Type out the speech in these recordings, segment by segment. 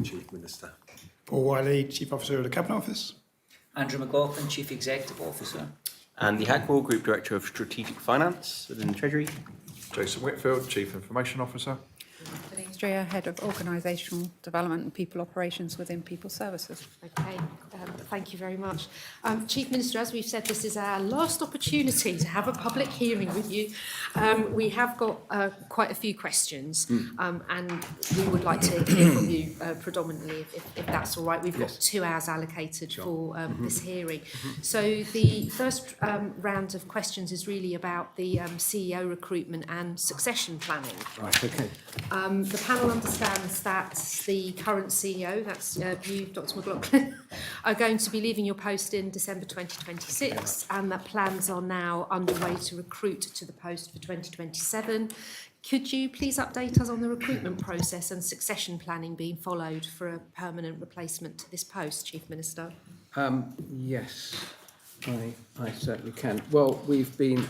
Chief Minister. Paul Wiley, Chief Officer of the Cabinet Office. Andrew McLaughlin, Chief Executive Officer. Andy Hackwell, Group Director of Strategic Finance within the Treasury. Jason Whitfield, Chief Information Officer. Denise Dreyer, Head of Organisational Development and People Operations within People Services. Okay, thank you very much. Chief Minister, as we've said, this is our last opportunity to have a public hearing with you. We have got quite a few questions and we would like to hear from you predominantly, if that's all right. We've got 2 hours allocated for this hearing. So the first round of questions is really about the CEO recruitment and succession planning. Right, okay. The panel understands that the current CEO, that's you, Dr McLaughlin, are going to be leaving your post in December 2026 and that plans are now underway to recruit to the post for 2027. Could you please update us on the recruitment process and succession planning being followed for a permanent replacement to this post, Chief Minister? Yes, I certainly can. Well, we've been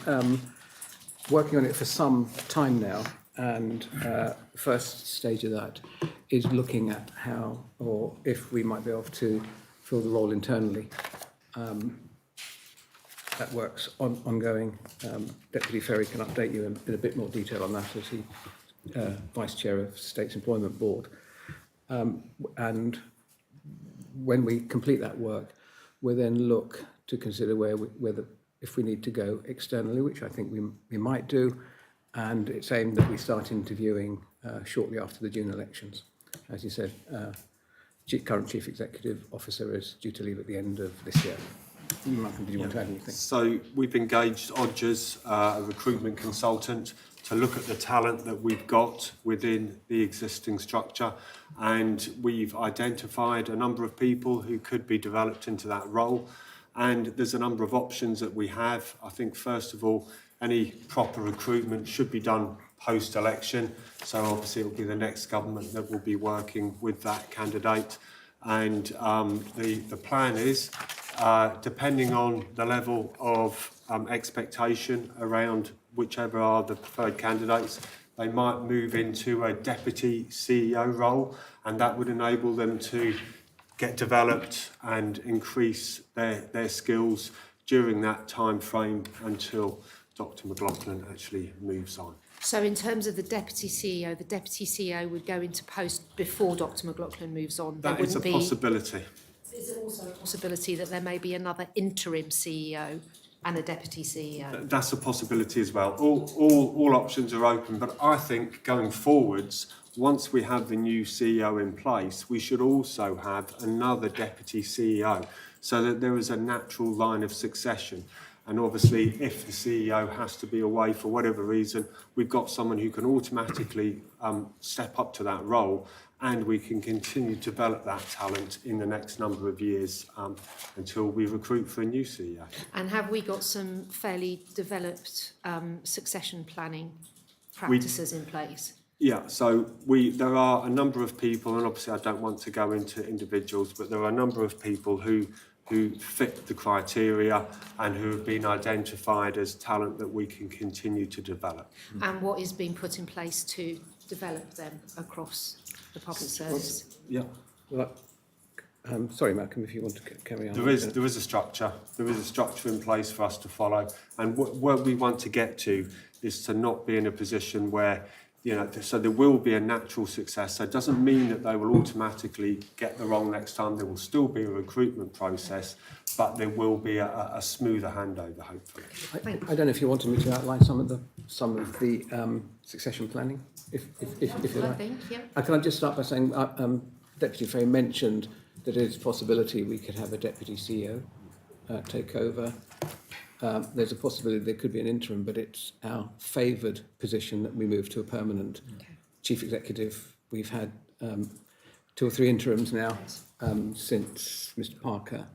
working on it for some time now, and the first stage of that is looking at how or if we might be able to fill the role internally. That work's ongoing. Deputy Ferry can update you in a bit more detail on that as he Vice Chair of State's Employment Board. And when we complete that work, we'll then look to consider whether if we need to go externally, which I think we might do, and it's aimed that we start interviewing shortly after the June elections. As you said, current Chief Executive Officer is due to leave at the end of this year. Malcolm, did you want to add anything? So we've engaged Odgers, a recruitment consultant, to look at the talent that we've got within the existing structure, and we've identified a number of people who could be developed into that role. And there's a number of options that we have. I think, first of all, any proper recruitment should be done post-election. So obviously it will be the next government that will be working with that candidate. And the plan is, depending on the level of expectation around whichever are the preferred candidates, they might move into a deputy CEO role, and that would enable them to get developed and increase their skills during that time frame until Dr McLaughlin actually moves on. So in terms of the Deputy CEO would go into post before Dr McLaughlin moves on. That is a possibility. Is it also a possibility that there may be another interim CEO and a Deputy CEO? That's a possibility as well. All options are open, but I think going forwards, once we have the new CEO in place, we should also have another Deputy CEO so that there is a natural line of succession. And obviously, if the CEO has to be away for whatever reason, we've got someone who can automatically step up to that role, and we can continue to develop that talent in the next number of years until we recruit for a new CEO. And have we got some fairly developed succession planning practices in place? Yeah, so there are a number of people, and obviously I don't want to go into individuals, but there are a number of people who fit the criteria and who have been identified as talent that we can continue to develop. And what is being put in place to develop them across the public service? Yeah. Well, sorry, Malcolm, if you want to carry on. There is a structure. There is a structure in place for us to follow. And what we want to get to is to not be in a position where, so there will be a natural successor. It doesn't mean that they will automatically get the role next time. There will still be a recruitment process, but there will be a smoother handover, hopefully. I don't know if you wanted me to outline some of the succession planning, if you like. I think, yeah. Can I just start by saying, Deputy Ferry mentioned that it's a possibility we could have a Deputy CEO take over. There's a possibility there could be an interim, but it's our favoured position that we move to a permanent Chief Executive. We've had 2 or 3 interims now since Mr Parker,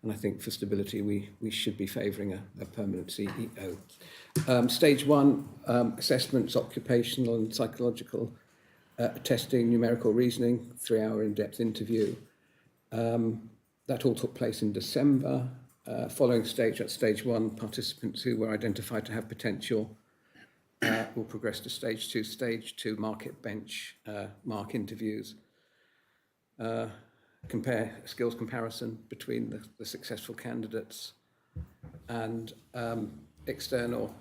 and I think for stability we should be favouring a permanent CEO. Stage 1, assessments, occupational and psychological testing, numerical reasoning, 3-hour in-depth interview. That all took place in December. Following stage, at stage 1, participants who were identified to have potential will progress to stage 2. Stage 2 market bench mark interviews. skills comparison between the successful candidates and external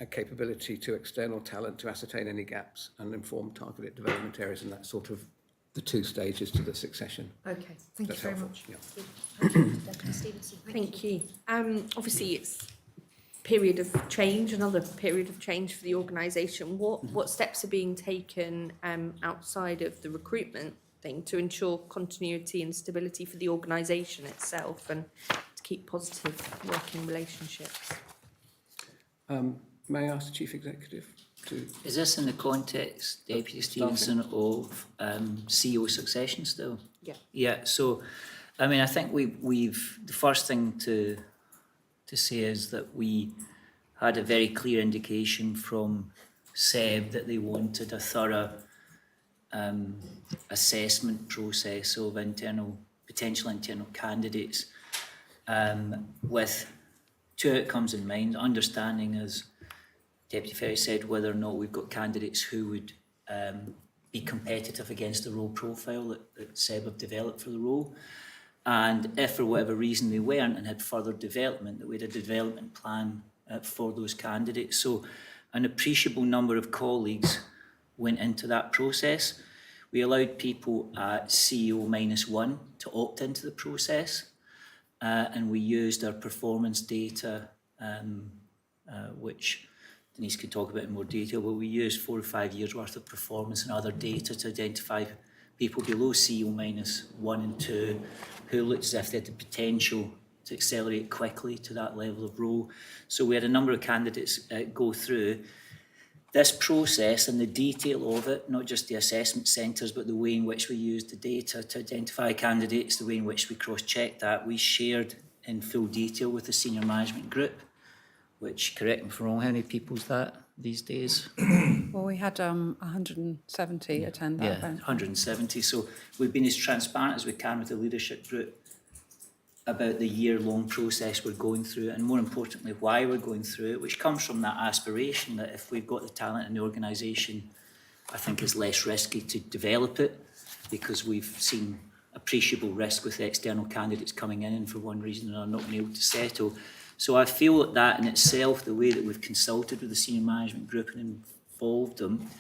a capability to external talent to ascertain any gaps and inform targeted development areas, and that's sort of the 2 stages to the succession. Okay, thank That's you very helpful. much. Yeah. Deputy Stevenson, Thank you. Obviously, it's period of change, another period of change for the organisation. What steps are being taken outside of the recruitment thing to ensure continuity and stability for the organisation itself and to keep positive working relationships? May I ask the Chief Executive to... Is this in the context, Deputy Stevenson, of CEO succession still? Yeah. Yeah, so, I mean, I think we've the first thing to say is that we had a very clear indication from SEB that they wanted a thorough assessment process of potential internal candidates with 2 outcomes in mind, understanding, as Deputy Ferry said, whether or not we've got candidates who would be competitive against the role profile that SEB have developed for the role. And if for whatever reason they weren't and had further development, that we had a development plan for those candidates. So an appreciable number of colleagues went into that process. We allowed people at CEO -1 to opt into the process, and we used our performance data, which Denise could talk about in more detail, but we used 4 or 5 years worth of performance and other data to identify people below CEO -1 and 2 who looked as if they had the potential to accelerate quickly to that level of role. So we had a number of candidates go through this process and the detail of it, not just the assessment centres, but the way in which we used the data to identify candidates, the way in which we cross-checked that, we shared in full detail with the senior management group, which, correct me if I'm wrong, how many people's that these days? Well, we had 170 attend that Yeah, event. 170. So we've been as transparent as we can with the leadership group about the year-long process we're going through, and more importantly, why we're going through it, which comes from that aspiration that if we've got the talent in the organisation, I think it's less risky to develop it, because we've seen appreciable risk with external candidates coming in and for one reason or another not being able to settle. So I feel that in itself, the way that we've consulted with the senior management group and involved them,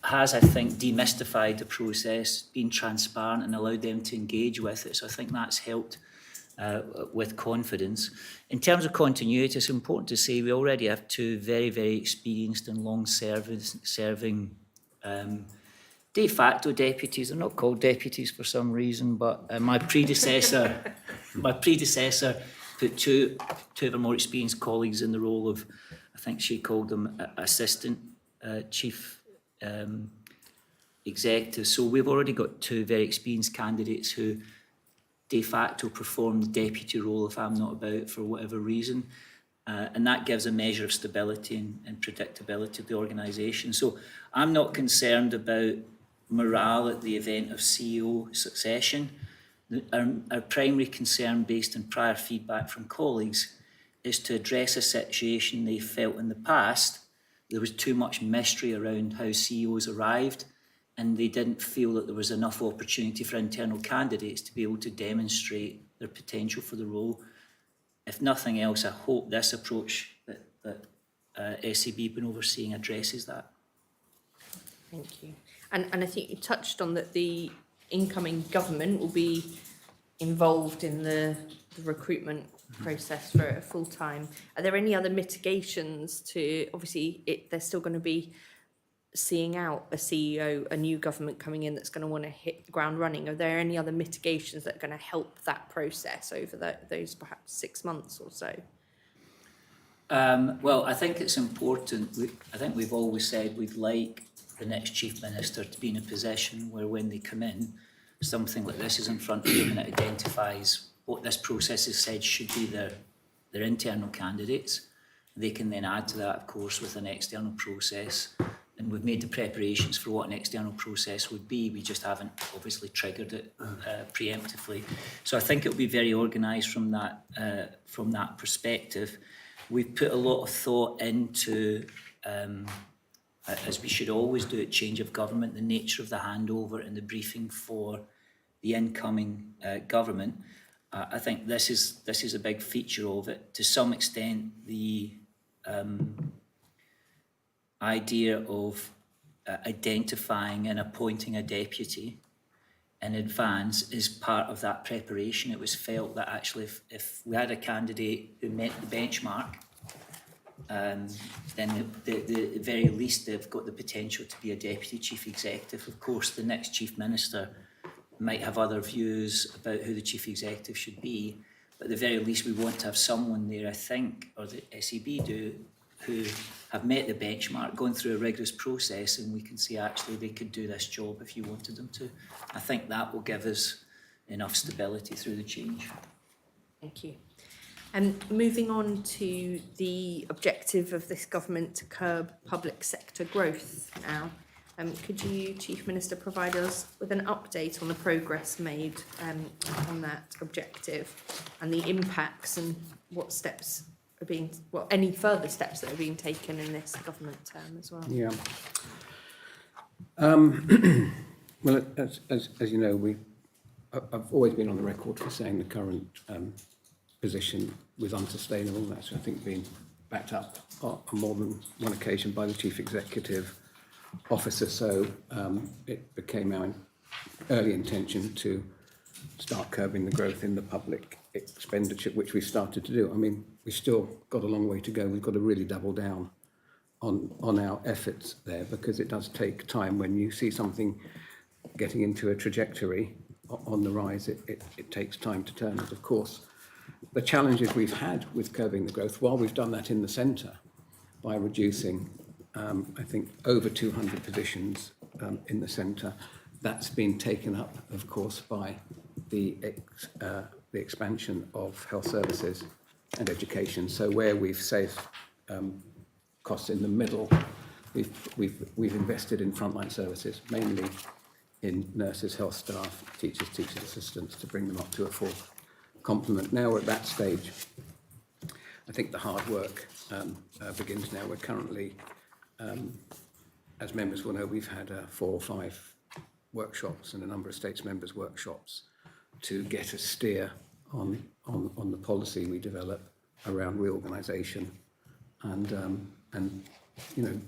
has, I think, demystified the process, been transparent and allowed them to engage with it. So I think that's helped with confidence. In terms of continuity, it's important to say we already have 2 very, very experienced and long-serving de facto deputies. They're not called deputies for some reason, but my predecessor put two of our more experienced colleagues in the role of, I think she called them assistant chief executives. So we've already got 2 very experienced candidates who de facto perform the deputy role if I'm not about for whatever reason. And that gives a measure of stability and predictability of the organisation. So I'm not concerned about morale at the event of CEO succession. Our primary concern, based on prior feedback from colleagues, is to address a situation they felt in the past. There was too much mystery around how CEOs arrived, and they didn't feel that there was enough opportunity for internal candidates to be able to demonstrate their potential for the role. If nothing else, I hope this approach that SEB have been overseeing addresses that. Thank you. And I think you touched on that the incoming government will be involved in the recruitment process for a full time. Are there any other mitigations to, obviously they're still going to be seeing out a CEO, a new government coming in that's going to want to hit the ground running? Are there any other mitigations that are going to help that process over those perhaps 6 months or so? Well, I think it's important. I think we've always said we'd like the next Chief Minister to be in a position where when they come in, something like this is in front of them and it identifies what this process has said should be their internal candidates. They can then add to that, of course, with an external process. And we've made the preparations for what an external process would be. We just haven't obviously triggered it preemptively. So I think it'll be very organised from that perspective. We've put a lot of thought into as we should always do at change of government, the nature of the handover and the briefing for the incoming government. I think this is a big feature of it. To some extent, the idea of identifying and appointing a deputy in advance is part of that preparation. It was felt that actually if we had a candidate who met the benchmark, then the very least they've got the potential to be a deputy chief executive. Of course, the next chief minister might have other views about who the chief executive should be, but at the very least we want to have someone there, I think, or the SEB do, who have met the benchmark, gone through a rigorous process, and we can see actually they could do this job if you wanted them to. I think that will give us enough stability through the change. Thank you. And moving on to the objective of this government to curb public sector growth now. Could you, Chief Minister, provide us with an update on the progress made on that objective and the impacts and what steps are being, well, any further steps that are being taken in this government term as well? Yeah. Well, as you know, I've always been on the record for saying the current position was unsustainable. That's, I think, been backed up on more than one occasion by the Chief Executive Officer. So it became our early intention to start curbing the growth in the public expenditure, which we started to do. I mean, we've still got a long way to go. We've got to really double down on our efforts there, because it does take time. When you see something getting into a trajectory on the rise, it takes time to turn it. Of course, the challenges we've had with curbing the growth, while we've done that in the centre by reducing, I think, over 200 positions in the centre, that's been taken up, of course, by the expansion of health services and education. So where we've saved costs in the middle, we've invested in frontline services, mainly in nurses, health staff, teachers, teaching assistants, to bring them up to a full complement. Now we're at that stage. I think the hard work begins now. We're currently, as members will know, we've had 4 or 5 workshops and a number of States members' workshops to get a steer on the policy we develop around reorganisation and you know,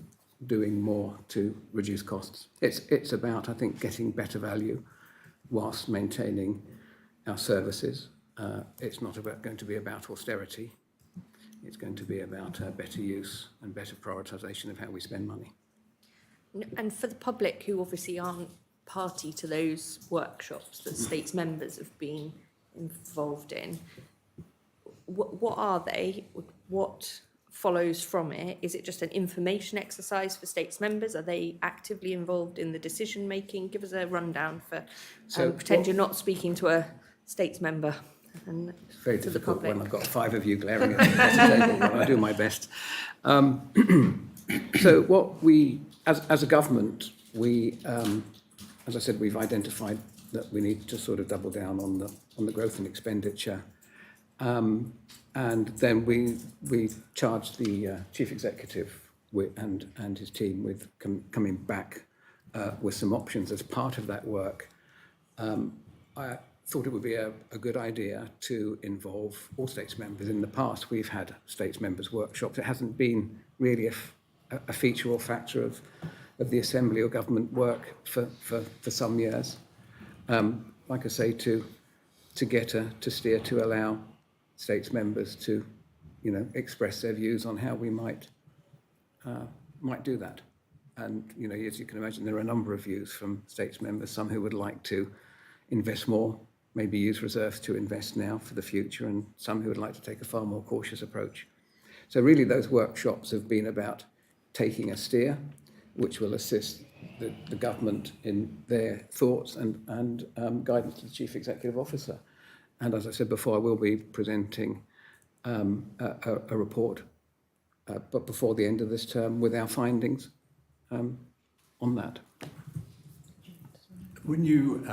doing more to reduce costs. It's about, I think, getting better value whilst maintaining our services. It's not going to be about austerity. It's going to be about better use and better prioritisation of how we spend money. And for the public who obviously aren't party to those workshops that States members have been involved in, what are they? What follows from it? Is it just an information exercise for States members? Are they actively involved in the decision making? Give us a rundown for pretend you're not speaking to a States member. And it's very difficult when I've got 5 of you glaring at me across the table, but I do my best. So what we, as a government, we, as I said, we've identified that we need to sort of double down on the growth in expenditure. And then we charged the chief executive and his team with coming back with some options as part of that work. I thought it would be a good idea to involve all States members. In the past, we've had States members workshops. It hasn't been really a feature or factor of the Assembly or government work for some years. Like I say, to steer, to allow States members to, you know, express their views on how we might do that. And, you know, as you can imagine, there are a number of views from States members, some who would like to invest more, maybe use reserves to invest now for the future, and some who would like to take a far more cautious approach. So really those workshops have been about taking a steer, which will assist the government in their thoughts and guidance to the Chief Executive Officer. And as I said before, I will be presenting a report, but before the end of this term, with our findings on that. When you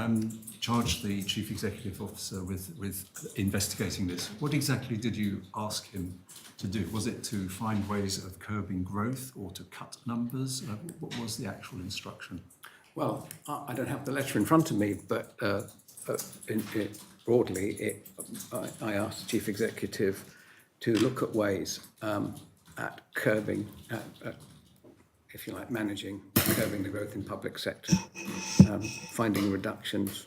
charged the Chief Executive Officer with investigating this, what exactly did you ask him to do? Was it to find ways of curbing growth or to cut numbers? What was the actual instruction? Well, I don't have the letter in front of me, but broadly, I asked the Chief Executive to look at ways at curbing, if you like, curbing the growth in public sector, finding reductions,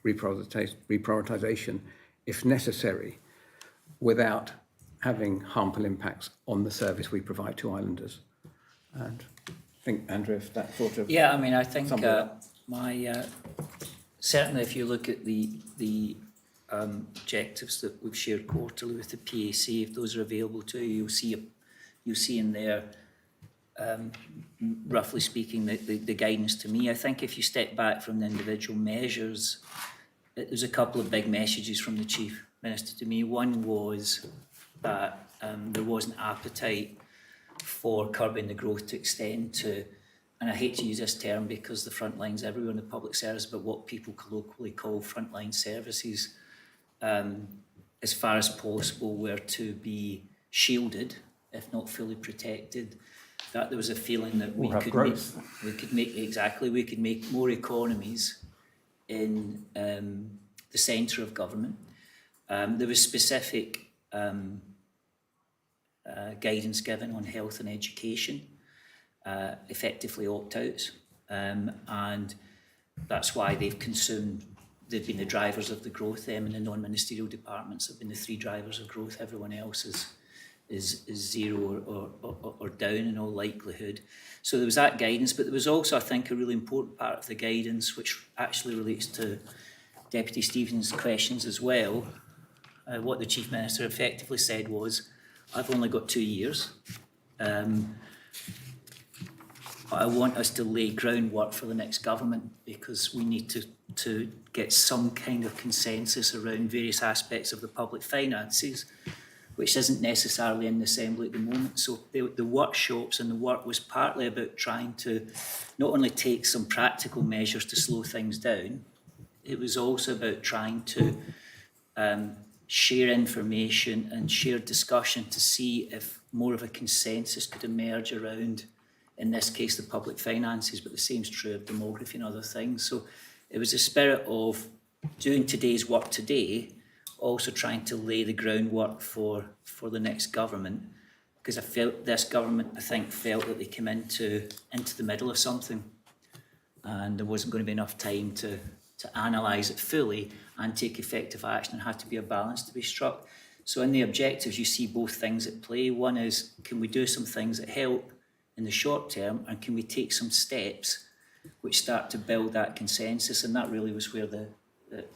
reprioritisation, if necessary, without having harmful impacts on the service we provide to islanders. And I think, Andrew, if that sort of... Yeah, I mean, I think certainly if you look at the objectives that we've shared quarterly with the PAC, if those are available to you, you'll see in there, roughly speaking, the guidance to me. I think if you step back from the individual measures, there's a couple of big messages from the Chief Minister to me. One was that there was an appetite for curbing the growth to extend to, and I hate to use this term because the front line's everywhere in the public service, but what people colloquially call frontline services, as far as possible, were to be shielded, if not fully protected. That there was a feeling that we could make more economies in the centre of government. There was specific guidance given on health and education, effectively opt-outs, and that's why they've been the drivers of the growth. Them and the non-ministerial departments have been the three drivers of growth. Everyone else is zero or down in all likelihood. So there was that guidance, but there was also, I think, a really important part of the guidance which actually relates to Deputy Stevens' questions as well. What the Chief Minister effectively said was, I've only got 2 years. I want us to lay groundwork for the next government because we need to get some kind of consensus around various aspects of the public finances, which isn't necessarily in the Assembly at the moment. So the workshops and the work was partly about trying to not only take some practical measures to slow things down, it was also about trying to share information and share discussion to see if more of a consensus could emerge around, in this case, the public finances, but the same is true of demography and other things. So it was a spirit of doing today's work today, also trying to lay the groundwork for the next government, because I felt this government, I think, felt that they came into the middle of something and there wasn't going to be enough time to analyse it fully and take effective action, and had to be a balance to be struck. So in the objectives, you see both things at play. One is, can we do some things that help in the short term, and can we take some steps which start to build that consensus? And that really was where the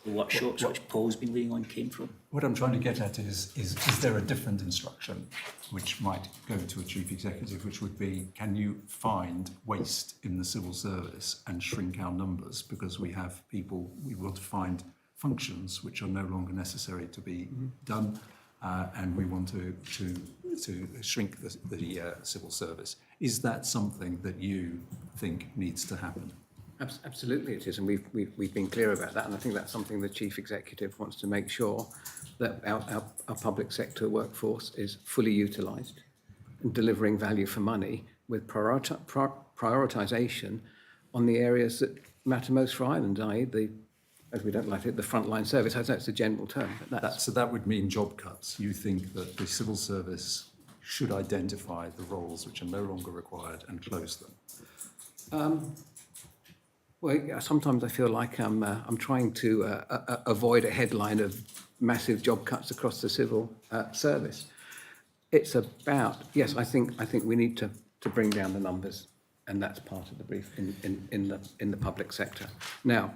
workshops, which Paul's been leading on, came from. What I'm trying to get at is there a different instruction which might go to a Chief Executive, which would be, can you find waste in the civil service and shrink our numbers? Because we have people, we want to find functions which are no longer necessary to be done, and we want to shrink the civil service. Is that something that you think needs to happen? Absolutely it is, and we've been clear about that, and I think that's something the Chief Executive wants to make sure that our public sector workforce is fully utilised and delivering value for money with prioritisation on the areas that matter most for Ireland, i.e. as we don't like it, the frontline service. I know it's a general term. But So that would mean job cuts. You think that the civil service should identify the roles which are no longer required and close them? Well, yeah, sometimes I feel like I'm trying to avoid a headline of massive job cuts across the civil service. It's about, yes, I think we need to bring down the numbers, and that's part of the brief in the public sector. Now,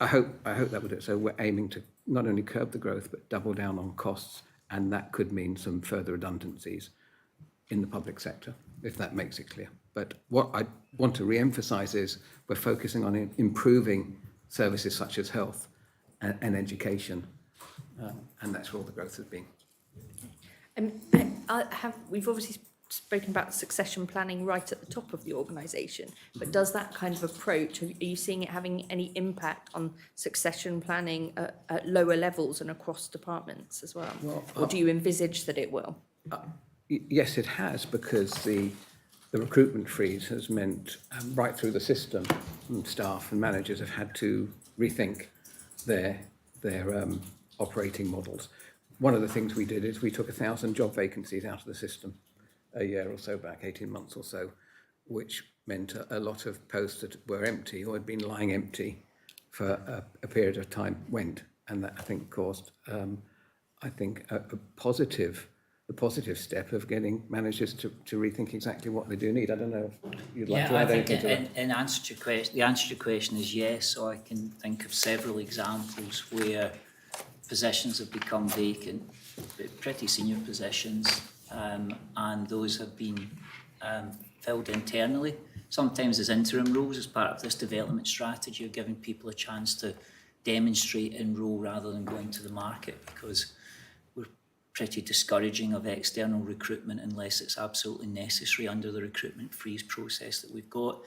I hope that would do it. So we're aiming to not only curb the growth, but double down on costs, and that could mean some further redundancies in the public sector, if that makes it clear. But what I want to re-emphasise is we're focusing on improving services such as health and education, and that's where all the growth has been. We've obviously spoken about succession planning right at the top of the organisation, but does that kind of approach, are you seeing it having any impact on succession planning at lower levels and across departments as well? Or do you envisage that it will? Yes, it has, because the recruitment freeze has meant right through the system, staff and managers have had to rethink their operating models. One of the things we did is we took 1,000 job vacancies out of the system a year or so back, 18 months or so, which meant a lot of posts that were empty or had been lying empty for a period of time went, and that I think caused the positive step of getting managers to rethink exactly what they do need. I don't know if you'd like to add anything to that. In answer to your question, the answer to your question is yes. So I can think of several examples where positions have become vacant, pretty senior positions, and those have been filled internally, sometimes as interim roles as part of this development strategy of giving people a chance to demonstrate in role rather than going to the market, because we're pretty discouraging of external recruitment unless it's absolutely necessary under the recruitment freeze process that we've got.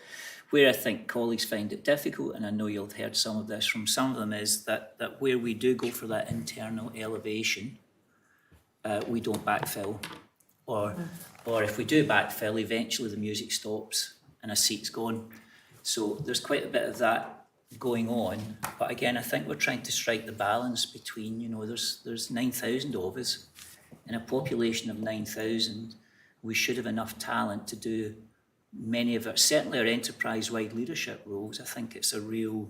Where I think colleagues find it difficult, and I know you'll have heard some of this from some of them, is that where we do go for that internal elevation, we don't backfill. Or if we do backfill, eventually the music stops and a seat's gone. So there's quite a bit of that going on. But again, I think we're trying to strike the balance between, there's 9,000 of us. In a population of 9,000, we should have enough talent to do many of it, certainly our enterprise-wide leadership roles. I think it's a real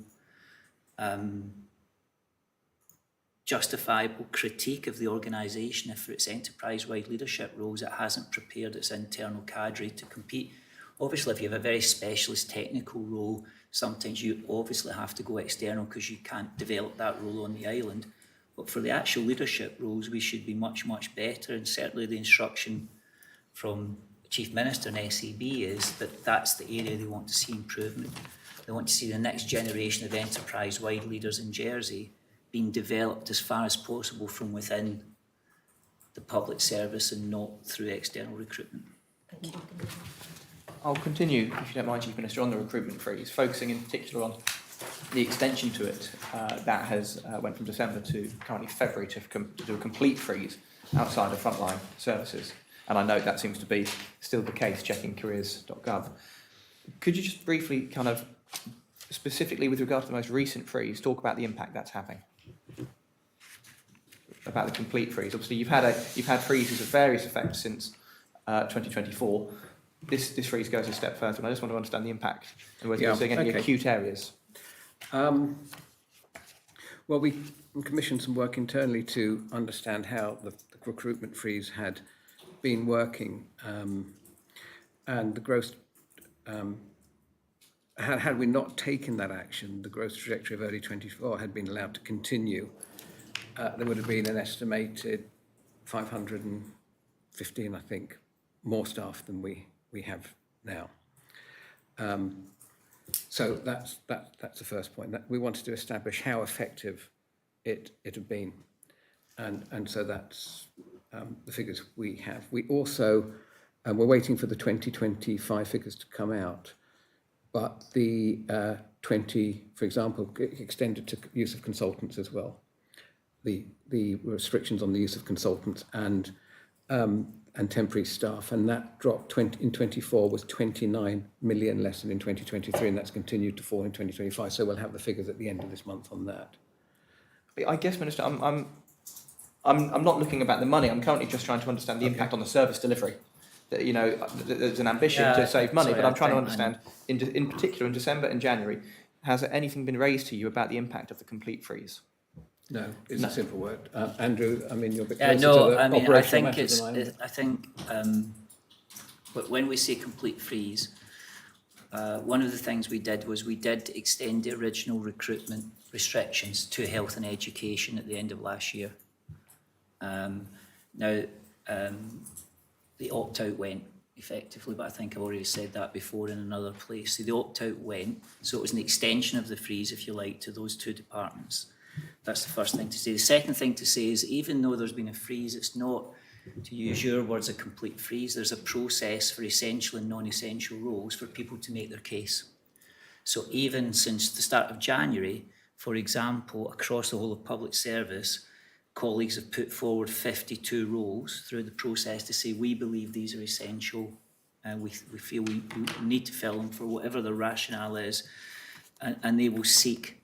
justifiable critique of the organisation if for its enterprise-wide leadership roles it hasn't prepared its internal cadre to compete. Obviously, if you have a very specialist technical role, sometimes you obviously have to go external because you can't develop that role on the island. But for the actual leadership roles, we should be much, much better, and certainly the instruction from Chief Minister and SEB is that that's the area they want to see improvement. They want to see the next generation of enterprise-wide leaders in Jersey being developed as far as possible from within the public service and not through external recruitment. Thank you. I'll continue, if you don't mind, Chief Minister, on the recruitment freeze, focusing in particular on the extension to it that has went from December to currently February to do a complete freeze outside of frontline services. And I know that seems to be still the case, checking careers.gov. Could you just briefly kind of, specifically with regard to the most recent freeze, talk about the impact that's having? About the complete freeze. Obviously, you've had freezes of various effects since 2024. This freeze goes a step further, and I just want to understand the impact and whether you're seeing any acute areas. Well, we commissioned some work internally to understand how the recruitment freeze had been working, and the growth, had we not taken that action, the growth trajectory of early 24 had been allowed to continue. There would have been an estimated 515, I think, more staff than we have now. So that's the first point. That we wanted to establish how effective it had been, and so that's the figures we have. We also we're waiting for the 2025 figures to come out, but the 20, for example, extended to use of consultants as well. The restrictions on the use of consultants and temporary staff, and that dropped in 24 was 29 million less than in 2023, and that's continued to fall in 2025. So we'll have the figures at the end of this month on that. I guess, Minister, I'm not looking about the money. I'm currently just trying to understand the impact on the service delivery. That, there's an ambition to save money, but I'm trying to understand, in particular in December and January, has anything been raised to you about the impact of the complete freeze? No, it's a simple word. Andrew, I mean, you're a bit Yeah, closer no, to the I mean, I operational think matters than I am. I think, but when we say complete freeze, one of the things we did was we did extend the original recruitment restrictions to health and education at the end of last year. Now, the opt-out went effectively, but I think I've already said that before in another place. So the opt-out went, so it was an extension of the freeze, if you like, to those two departments. That's the first thing to say. The second thing to say is even though there's been a freeze, it's not to use your words, a complete freeze. There's a process for essential and non-essential roles for people to make their case. So even since the start of January, for example, across the whole of public service, colleagues have put forward 52 roles through the process to say, we believe these are essential and we feel we need to fill them for whatever the rationale is, and they will seek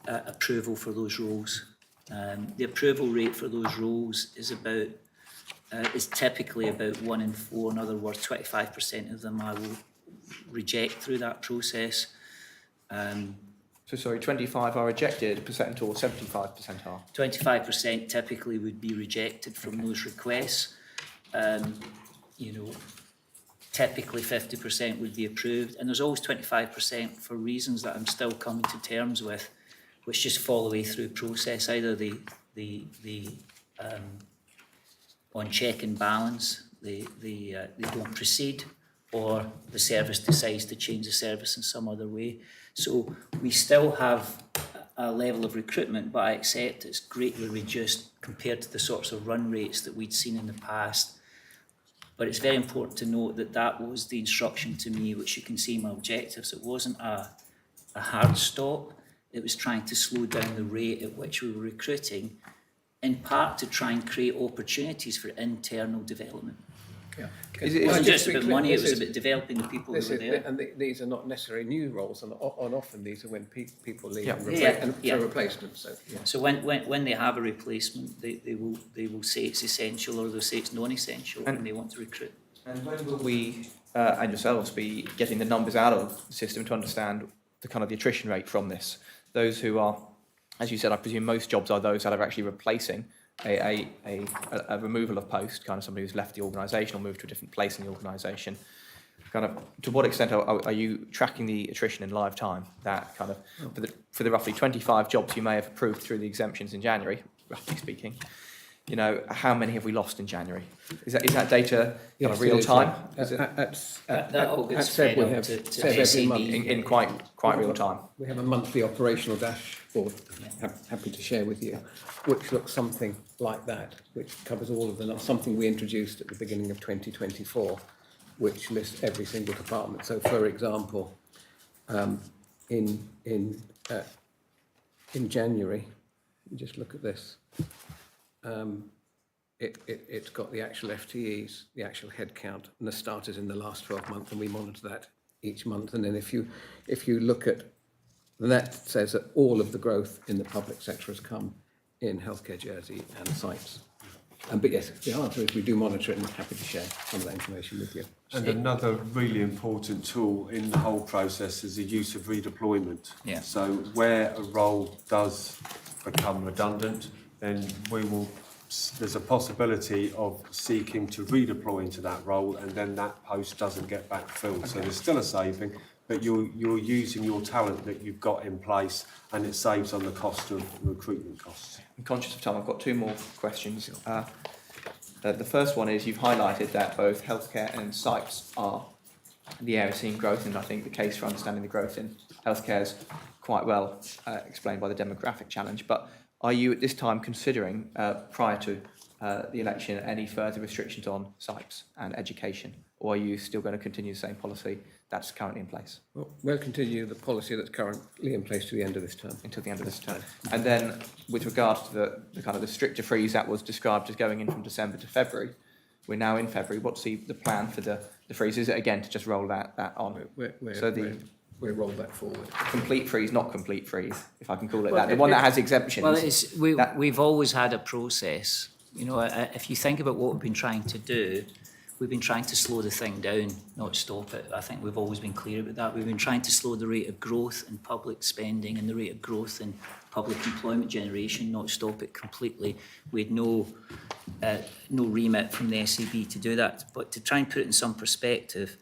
approval for those roles. The approval rate for those roles is typically about 1 in 4. In other words, 25% of them I will reject through that process. So sorry, 25 are rejected percent or 75% are? 25% typically would be rejected from those requests. Typically 50% would be approved, and there's always 25% for reasons that I'm still coming to terms with, which just fall away through process. Either the on check and balance, they don't proceed, or the service decides to change the service in some other way. So we still have a level of recruitment, but I accept it's greatly reduced compared to the sorts of run rates that we'd seen in the past. But it's very important to note that that was the instruction to me, which you can see in my objectives. It wasn't a hard stop. It was trying to slow down the rate at which we were recruiting, in part to try and create opportunities for internal development. Yeah. It wasn't just about money, it was about developing the people who were there. And these are not necessarily new roles, and often these are when people leave Yeah. and for replacements. So, yeah. So when they have a replacement, they will say it's essential, or they'll say it's non-essential, and they want to recruit. And when will we and yourselves be getting the numbers out of the system to understand the kind of the attrition rate from this? Those who are, as you said, I presume most jobs are those that are actually replacing a removal of post, kind of somebody who's left the organisation or moved to a different place in the organisation. Kind of, to what extent are you tracking the attrition in live time? That kind of, for the roughly 25 jobs you may have approved through the exemptions in January, roughly speaking, how many have we lost in January? Is that data kind of real time? That all gets SEB fed we up have to SEB every SEB. month. In quite real time. We have a monthly operational dashboard, happy to share with you, which looks something like that, which covers all of them. Something we introduced at the beginning of 2024, which lists every single department. So, for example, in January, just look at this. It's got the actual FTEs, the actual headcount, and the starters in the last 12 months, and we monitor that each month. And then if you look at, that says that all of the growth in the public sector has come in healthcare, Jersey, and sites. But yes, the answer is we do monitor it, and I'm happy to share some of that information with you. And another really important tool in the whole process is the use of redeployment. Yeah. So where a role does become redundant, then there's a possibility of seeking to redeploy into that role, and then that post doesn't get backfilled. Okay. So there's still a saving, but you're using your talent that you've got in place, and it saves on the cost of recruitment costs. I'm conscious of time. I've got two more questions. The first one is, you've highlighted that both healthcare and sites are the area seeing growth, and I think the case for understanding the growth in healthcare is quite well explained by the demographic challenge. But are you at this time considering, prior to the election, any further restrictions on sites and education, or are you still going to continue the same policy that's currently in place? Well, we'll continue the policy that's currently in place to the end of this term. Until the end of this term. And then, with regards to the kind of the stricter freeze that was described as going in from December to February, we're now in February. What's the plan for the freeze? Is it again to just roll that on? We'll roll that forward. Complete freeze, not complete freeze, if I can call it that. The one that has exemptions. Well, we've always had a process. If you think about what we've been trying to do, we've been trying to slow the thing down, not stop it. I think we've always been clear about that. We've been trying to slow the rate of growth in public spending and the rate of growth in public employment generation, not stop it completely. We had no remit from the SEB to do that. But to try and put it in some perspective,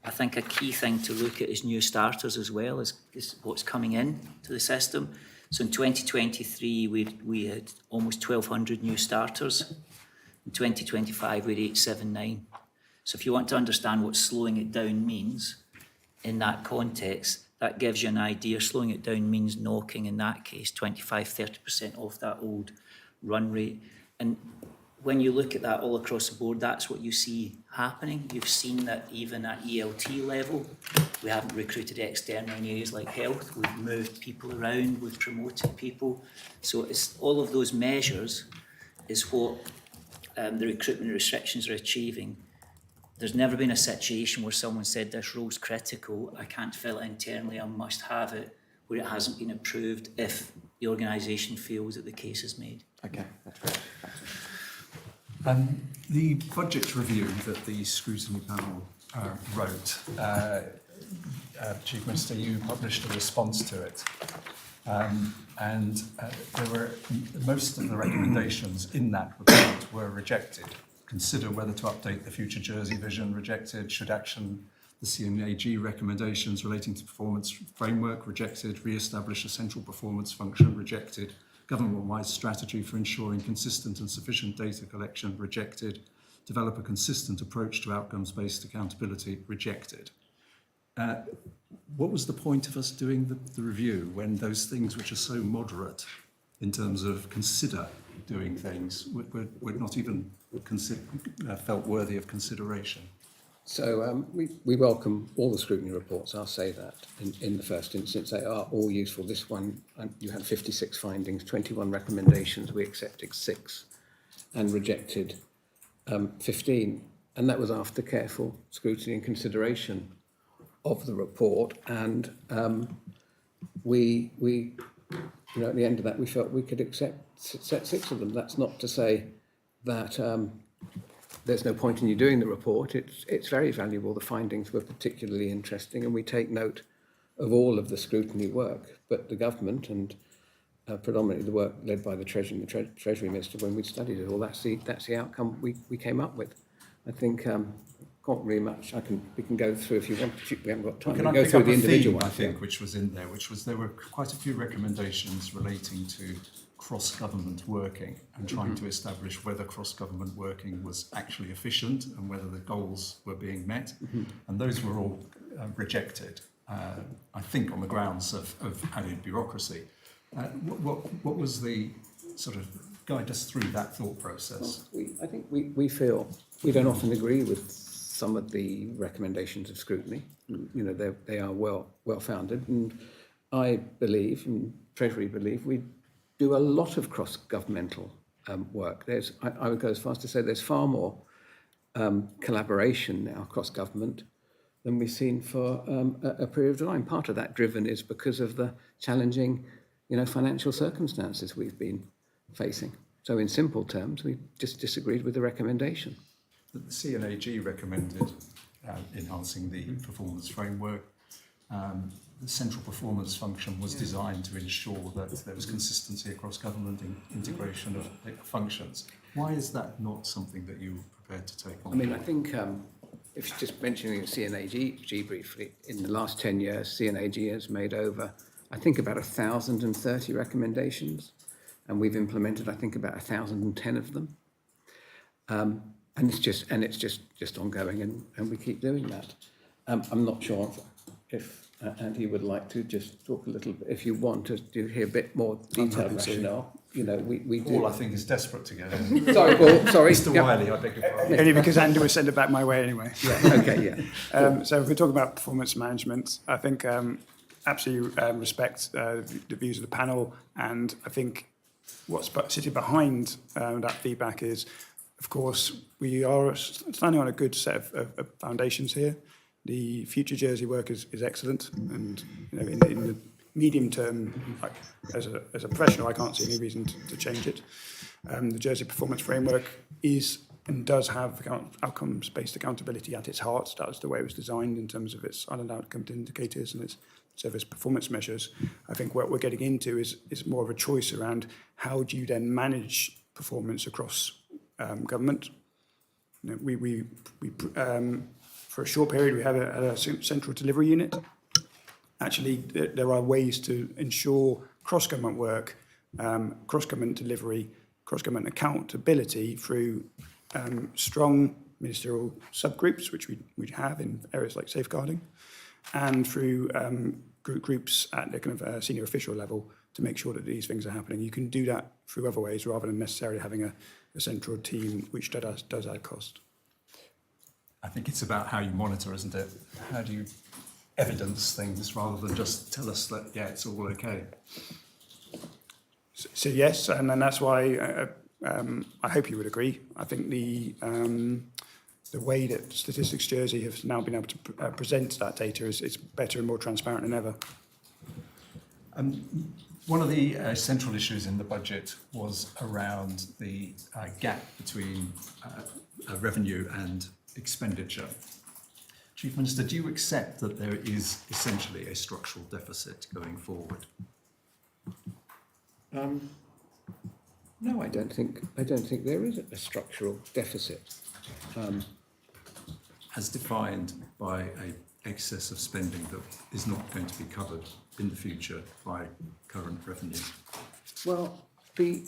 I think a key thing to look at is new starters as well, is what's coming in to the system. So in 2023, we had almost 1,200 new starters. In 2025, we had 879. So if you want to understand what slowing it down means in that context, that gives you an idea. Slowing it down means knocking, in that case, 25-30% off that old run rate. And when you look at that all across the board, that's what you see happening. You've seen that even at ELT level, we haven't recruited externally in areas like health. We've moved people around, we've promoted people. So it's all of those measures is what the recruitment restrictions are achieving. There's never been a situation where someone said this role's critical, I can't fill it internally, I must have it, where it hasn't been approved if the organisation feels that the case is made. Okay, that's great. The budget review that the scrutiny panel wrote, Chief Minister, you published a response to it. There were most of the recommendations in that report were rejected. Consider whether to update the future Jersey vision, rejected. Should action the CNAG recommendations relating to performance framework, rejected. Re-establish a central performance function, rejected. Government-wide strategy for ensuring consistent and sufficient data collection, rejected. Develop a consistent approach to outcomes-based accountability, rejected. What was the point of us doing the review when those things which are so moderate in terms of consider doing things were not even felt worthy of consideration? So we welcome all the scrutiny reports, I'll say that, in the first instance. They are all useful. This one, you had 56 findings, 21 recommendations, we accepted 6 and rejected 15. And that was after careful scrutiny and consideration of the report. And we at the end of that, we felt we could accept 6 of them. That's not to say that there's no point in you doing the report. It's very valuable. The findings were particularly interesting, and we take note of all of the scrutiny work. But the government, and predominantly the work led by the Treasury and the Treasury Minister, when we studied it all, that's the outcome we came up with. I think can't really much. We can go through if you want. We haven't got time. Can I go pick through up the a individual theme, I ones, think, yeah. which was in there, which was there were quite a few recommendations relating to cross-government working and trying to establish whether cross-government working was actually efficient and whether the goals were being met. And those were all rejected, I think, on the grounds of added bureaucracy. What was the sort of guide us through that thought process? I think we feel we don't often agree with some of the recommendations of scrutiny. You know, they are well founded, and I believe, and Treasury believe, we do a lot of cross-governmental work. I would go as far as to say there's far more collaboration now cross-government than we've seen for a period of time. Part of that driven is because of the challenging, financial circumstances we've been facing. So in simple terms, we just disagreed with the recommendation. The CNAG recommended enhancing the performance framework. The central performance function was designed to ensure that there was consistency across government integration of functions. Why is that not something that you were prepared to take on? I mean, I think if you're just mentioning CNAG briefly, in the last 10 years, CNAG has made over, I think, about 1,030 recommendations, and we've implemented, I think, about 1,010 of them. And it's just ongoing, and we keep doing that. I'm not sure if Andy would like to just talk a little bit, if you want to hear a bit more detailed rationale. We do. All I think is desperate to get in. Sorry, Paul. Sorry, Mr. Wiley, I beg your pardon. Only because Andy would send it back my way anyway. Yeah. Okay. Yeah. So if we talk about performance management, I think absolutely respect the views of the panel, and I think what's sitting behind that feedback is, of course, we are standing on a good set of foundations here. The future Jersey work is excellent, and in the medium term, as a professional, I can't see any reason to change it. The Jersey Performance Framework is and does have outcomes-based accountability at its heart. That's the way it was designed in terms of its island outcome indicators and its service performance measures. I think what we're getting into is more of a choice around how do you then manage performance across government. For a short period, we had a central delivery unit. Actually, there are ways to ensure cross-government work, cross-government delivery, cross-government accountability through strong ministerial subgroups, which we have in areas like safeguarding, and through groups at the kind of senior official level to make sure that these things are happening. You can do that through other ways rather than necessarily having a central team which does add cost. I think it's about how you monitor, isn't it? How do you evidence things rather than just tell us that, yeah, it's all okay? So yes, and then that's why I hope you would agree. I think the way that Statistics Jersey have now been able to present that data is better and more transparent than ever. One of the central issues in the budget was around the gap between revenue and expenditure. Chief Minister, do you accept that there is essentially a structural deficit going forward? No, I don't think there is a structural deficit. As defined by an excess of spending that is not going to be covered in the future by current revenue? Well, the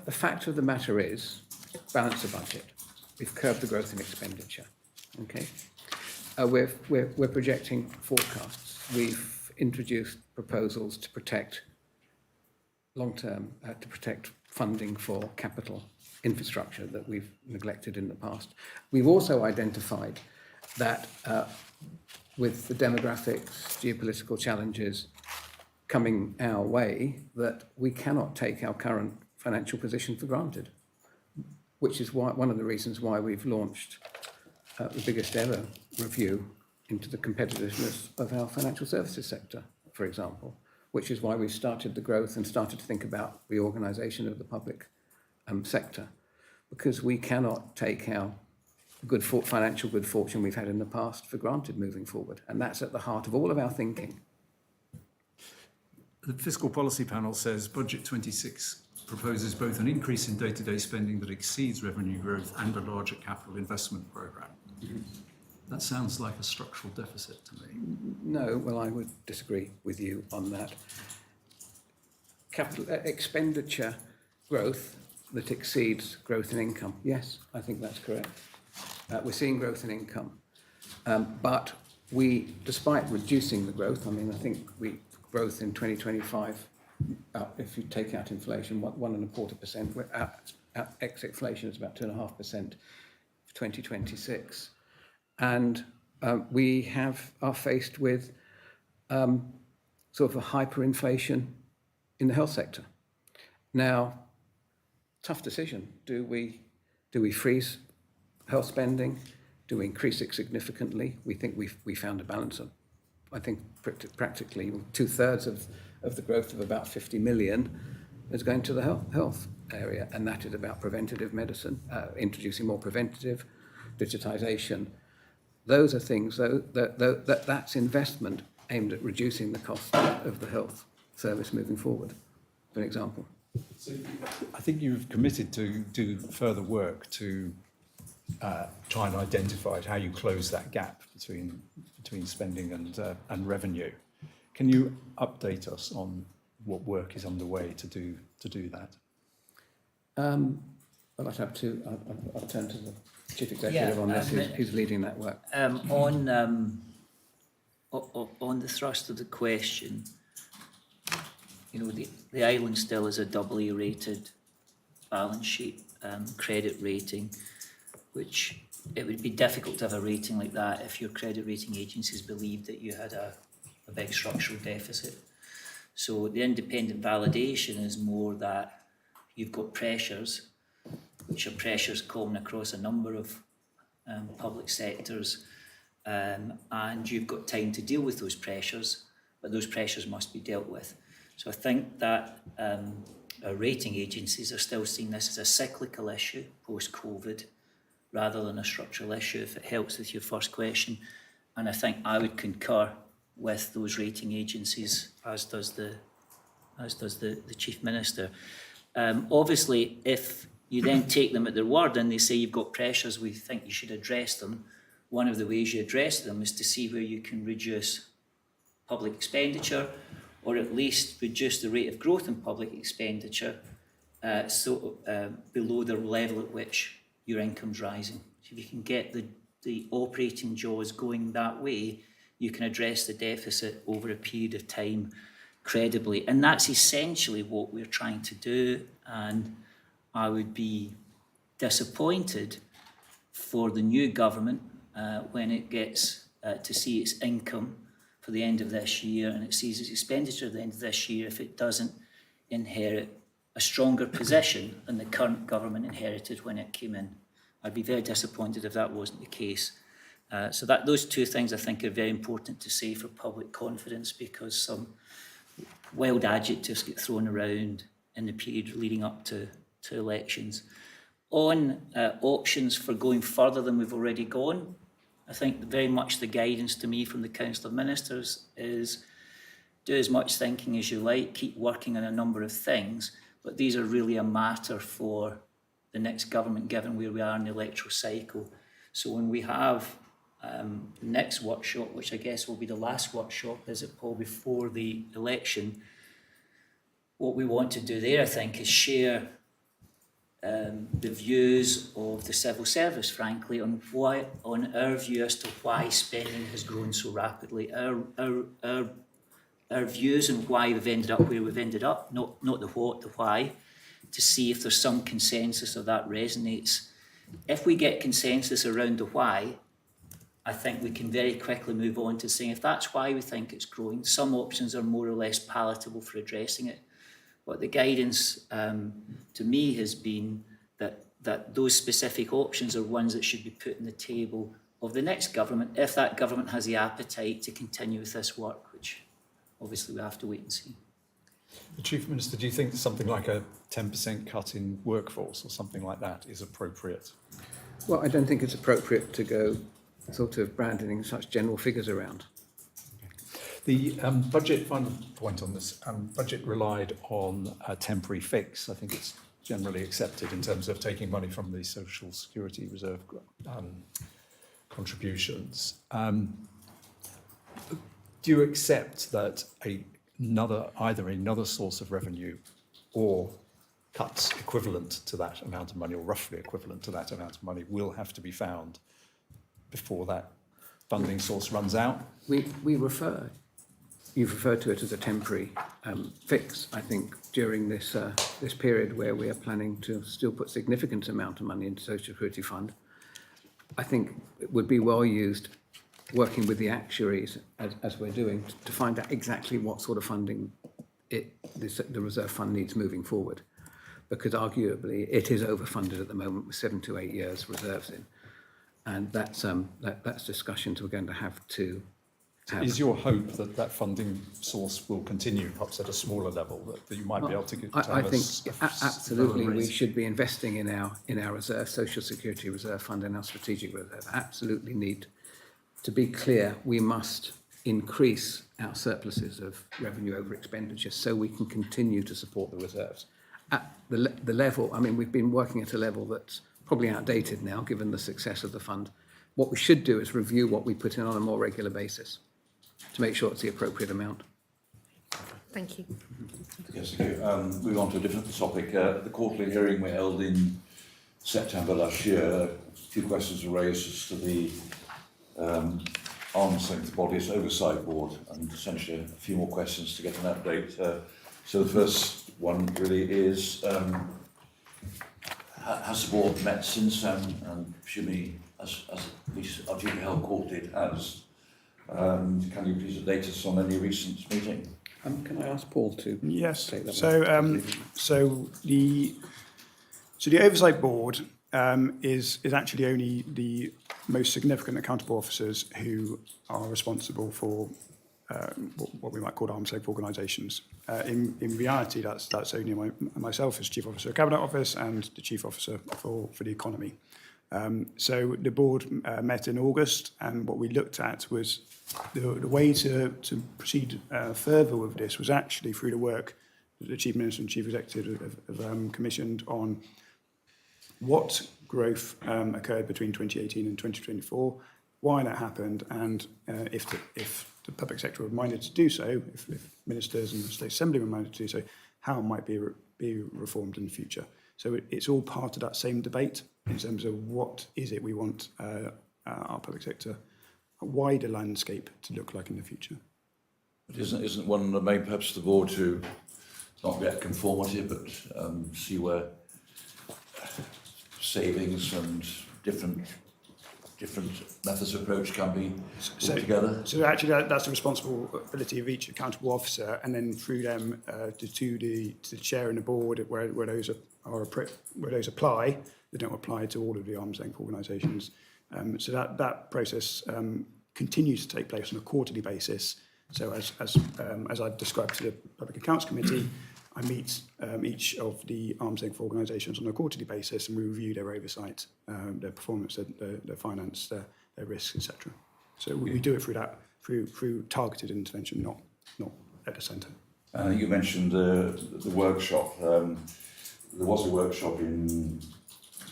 fact of the matter is, balance the budget. We've curbed the growth in expenditure. Okay, we're projecting forecasts. We've introduced proposals to protect long-term, to protect funding for capital infrastructure that we've neglected in the past. We've also identified that with the demographics, geopolitical challenges coming our way, that we cannot take our current financial position for granted, which is why, one of the reasons why we've launched the biggest ever review into the competitiveness of our financial services sector, for example, which is why we've started the growth and started to think about reorganisation of the public sector, because we cannot take our financial good fortune we've had in the past for granted moving forward. And that's at the heart of all of our thinking. The Fiscal Policy Panel says Budget 26 proposes both an increase in day-to-day spending that exceeds revenue growth and a larger capital investment programme. Mm-hmm. That sounds like a structural deficit to me. No, well, I would disagree with you on that. Capital expenditure growth that exceeds growth in income. Yes, I think that's correct. We're seeing growth in income, but we, despite reducing the growth, I mean, I think growth in 2025, if you take out inflation, 1.25%. We're at ex-inflation is about 2.5% for 2026, and we are faced with sort of a hyperinflation in the health sector. Now, tough decision. Do we freeze health spending? Do we increase it significantly? We think we found a balance of, I think, practically 2/3 of the growth of about 50 million is going to the health area, and that is about preventative medicine, introducing more preventative, digitisation. Those are things that's investment aimed at reducing the cost of the health service moving forward, for example. So I think you've committed to do further work to try and identify how you close that gap between spending and revenue. Can you update us on what work is underway to do that? Well, I'll turn to the Chief Executive on this, who's leading that work. On the thrust of the question, you know, the island still is a AA rated balance sheet, credit rating, which it would be difficult to have a rating like that if your credit rating agencies believed that you had a big structural deficit. So the independent validation is more that you've got pressures, which are pressures common across a number of public sectors, and you've got time to deal with those pressures, but those pressures must be dealt with. So I think that our rating agencies are still seeing this as a cyclical issue post-COVID rather than a structural issue, if it helps with your first question. And I think I would concur with those rating agencies, as does the Chief Minister. Obviously, if you then take them at their word and they say you've got pressures, we think you should address them, one of the ways you address them is to see where you can reduce public expenditure, or at least reduce the rate of growth in public expenditure below the level at which your income's rising. So if you can get the operating jaws going that way, you can address the deficit over a period of time credibly. And that's essentially what we're trying to do. And I would be disappointed for the new government when it gets to see its income for the end of this year and it sees its expenditure at the end of this year if it doesn't inherit a stronger position than the current government inherited when it came in. I'd be very disappointed if that wasn't the case. So those two things I think are very important to say for public confidence, because some wild adjectives get thrown around in the period leading up to elections. On options for going further than we've already gone, I think very much the guidance to me from the Council of Ministers is do as much thinking as you like, keep working on a number of things, but these are really a matter for the next government, given where we are in the electoral cycle. So when we have the next workshop, which I guess will be the last workshop, is it, Paul, before the election, what we want to do there, I think, is share the views of the civil service, frankly, on our view as to why spending has grown so rapidly. Our views on why we've ended up where we've ended up, not the what, the why, to see if there's some consensus of that resonates. If we get consensus around the why, I think we can very quickly move on to saying if that's why we think it's growing, some options are more or less palatable for addressing it. But the guidance to me has been that those specific options are ones that should be put on the table of the next government, if that government has the appetite to continue with this work, which obviously we have to wait and see. The Chief Minister, do you think something like a 10% cut in workforce or something like that is appropriate? Well, I don't think it's appropriate to go sort of branding such general figures around. The budget, final point on this, budget relied on a temporary fix. I think it's generally accepted in terms of taking money from the Social Security Reserve contributions. Do you accept that either another source of revenue or cuts equivalent to that amount of money or roughly equivalent to that amount of money will have to be found before that funding source runs out? You've referred to it as a temporary fix, I think, during this period where we are planning to still put significant amount of money into Social Security Fund. I think it would be well used working with the actuaries, as we're doing, to find out exactly what sort of funding the Reserve Fund needs moving forward. Because arguably it is overfunded at the moment with 7 to 8 years reserves in. And that's discussions we're going to have to have. Is your hope that that funding source will continue, perhaps at a smaller level, that you might be able to get? I think absolutely we should be investing in our reserve, Social Security Reserve Fund and our strategic reserve. Absolutely need to be clear, we must increase our surpluses of revenue over expenditure so we can continue to support the reserves. At the level, I mean, we've been working at a level that's probably outdated now, given the success of the fund. What we should do is review what we put in on a more regular basis to make sure it's the appropriate amount. Thank you. Yes, thank you. Moving on to a different topic. The quarterly hearing we held in September last year, a few questions were raised as to the Arms Length Bodies Oversight Board, and essentially a few more questions to get an update. So the first one really is, has the board met since, and presumably, as at least our duty held court it has. Can you please update us on any recent meeting? Can I ask Paul to take that? So the Oversight Board is actually only the most significant accountable officers who are responsible for what we might call arm's length organisations. In reality, that's only myself as Chief Officer of Cabinet Office and the Chief Officer for the Economy. So the board met in August, and what we looked at was the way to proceed further with this was actually through the work that the Chief Minister and Chief Executive have commissioned on what growth occurred between 2018 and 2024, why that happened, and if the public sector were minded to do so, if ministers and the State Assembly were minded to do so, how it might be reformed in the future. So it's all part of that same debate in terms of what is it we want our public sector, a wider landscape to look like in the future. But isn't one of the main purposes of the board to not get conformity, but see where savings and different methods of approach can be put together? So actually, that's the responsibility of each accountable officer, and then through them to the chair and the board, where those where those apply. They don't apply to all of the arm's length organisations. So that process continues to take place on a quarterly basis. So as I've described to the Public Accounts Committee, I meet each of the arm's length organisations on a quarterly basis, and we review their oversight, their performance, their finance, their risks, etc. So we do it through targeted intervention, not at the centre. You mentioned the workshop. There was a workshop in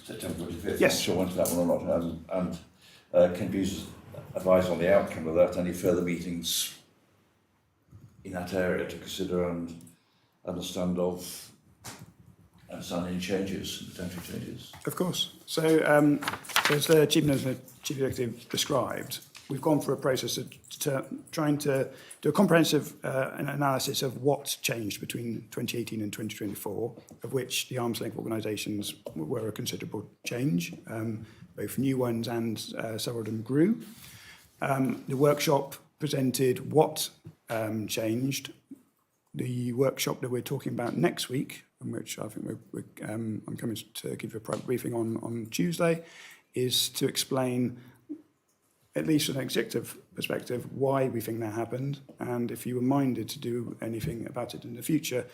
September 25th. Yes. I'm not sure I went to that one or not. And can you advise on the outcome of that? Any further meetings in that area to consider and understand any changes, potential changes? Of course. So as the Chief Minister and the Chief Executive described, we've gone through a process of trying to do a comprehensive analysis of what's changed between 2018 and 2024, of which the arm's length organisations were a considerable change, both new ones and several of them grew. The workshop presented what changed. The workshop that we're talking about next week, in which I think I'm coming to give you a private briefing on Tuesday, is to explain, at least from an executive perspective, why we think that happened, and if you were minded to do anything about it in the future,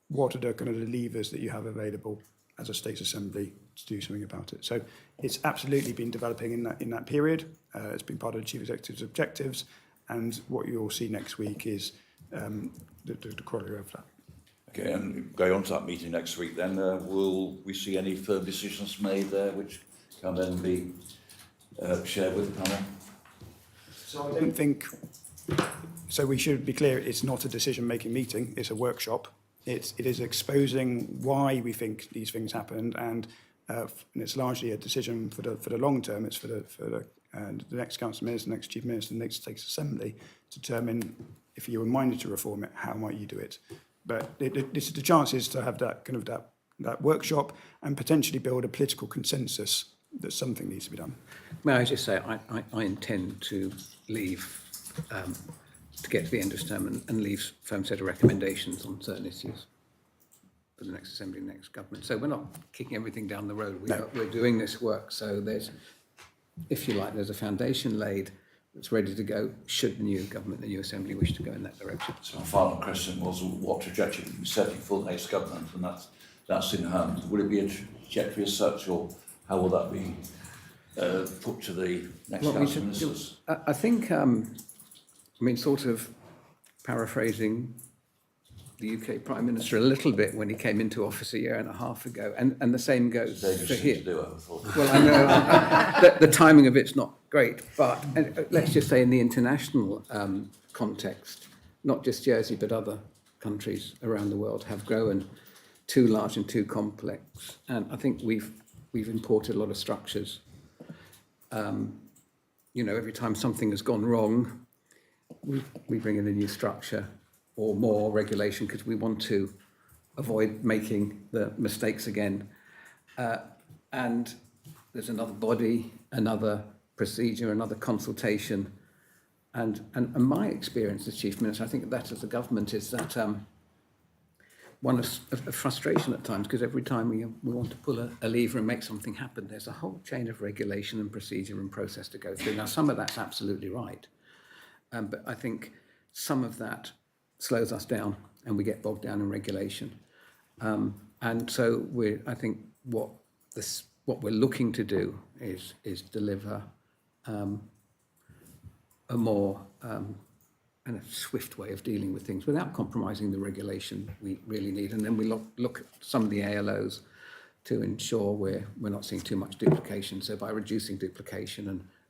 what are the kind of the levers that you have available as a State Assembly to do something about it. So it's absolutely been developing in that period. It's been part of the Chief Executive's objectives, and what you'll see next week is the corollary of that. Okay, and going on to that meeting next week, then will we see any further decisions made there, which can then be shared with the panel? So I don't think. So we should be clear. It's not a decision-making meeting. It's a workshop. It is exposing why we think these things happened, and it's largely a decision for the long term. It's for the next Council Minister, the next Chief Minister, the next State Assembly to determine if you were minded to reform it, how might you do it? But the chance is to have that workshop and potentially build a political consensus that something needs to be done. May I just say, I intend to leave, to get to the end of term and leave a firm set of recommendations on certain issues for the next Assembly and next government. So we're not kicking everything down the road. We're doing this work. So there's, if you like, there's a foundation laid that's ready to go should the new government, the new Assembly wish to go in that direction. So my final question was what trajectory we're setting for the next government, and that's in hand. Will it be a trajectory as such, or how will that be put to the next Council Ministers? I think, sort of paraphrasing the UK Prime Minister a little bit when he came into office a year and a half ago, and the same goes for here. To do it, I thought. Well, I know the timing of it's not great, but let's just say in the international context, not just Jersey but other countries around the world have grown too large and too complex, and I think we've imported a lot of structures. Every time something has gone wrong, we bring in a new structure or more regulation because we want to avoid making the mistakes again. And there's another body, another procedure, another consultation. And my experience as Chief Minister, I think that as a government is that one of frustration at times, because every time we want to pull a lever and make something happen, there's a whole chain of regulation and procedure and process to go through. Now, some of that's absolutely right. But I think some of that slows us down and we get bogged down in regulation. And so I think what we're looking to do is deliver a more and a swift way of dealing with things without compromising the regulation we really need. And then we look at some of the ALOs to ensure we're not seeing too much duplication. So by reducing duplication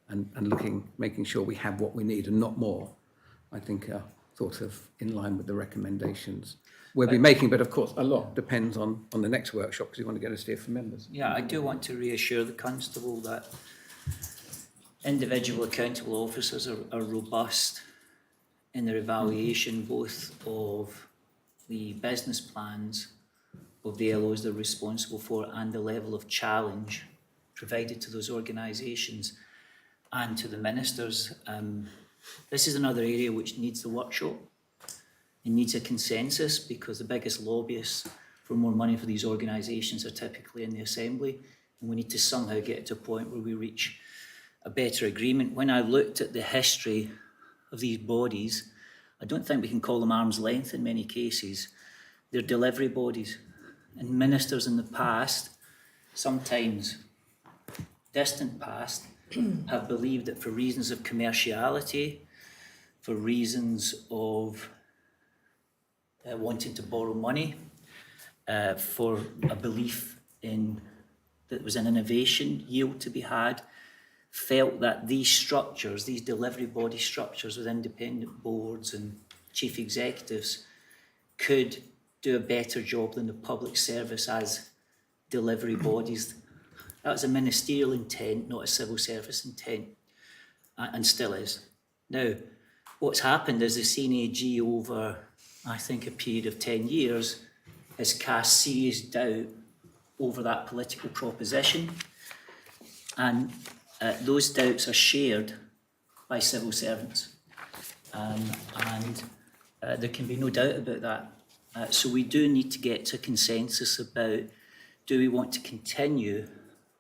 and making sure we have what we need and not more, I think are sort of in line with the recommendations we'll be making. But of course, a lot depends on the next workshop because we want to get a steer from members. Yeah, I do want to reassure the Constable that individual accountable officers are robust in their evaluation both of the business plans of the ALOs they're responsible for and the level of challenge provided to those organisations and to the ministers. This is another area which needs the workshop. It needs a consensus because the biggest lobbyists for more money for these organisations are typically in the Assembly, and we need to somehow get to a point where we reach a better agreement. When I looked at the history of these bodies, I don't think we can call them arm's length in many cases. They're delivery bodies, and ministers in the past, sometimes distant past, have believed that for reasons of commerciality, for reasons of wanting to borrow money, for a belief in that there was an innovation yield to be had, felt that these structures, these delivery body structures with independent boards and chief executives could do a better job than the public service as delivery bodies. That was a ministerial intent, not a civil service intent, and still is. Now, what's happened is the CNAG over, I think, a period of 10 years has cast serious doubt over that political proposition, and those doubts are shared by civil servants, and there can be no doubt about that. So we do need to get to a consensus about, do we want to continue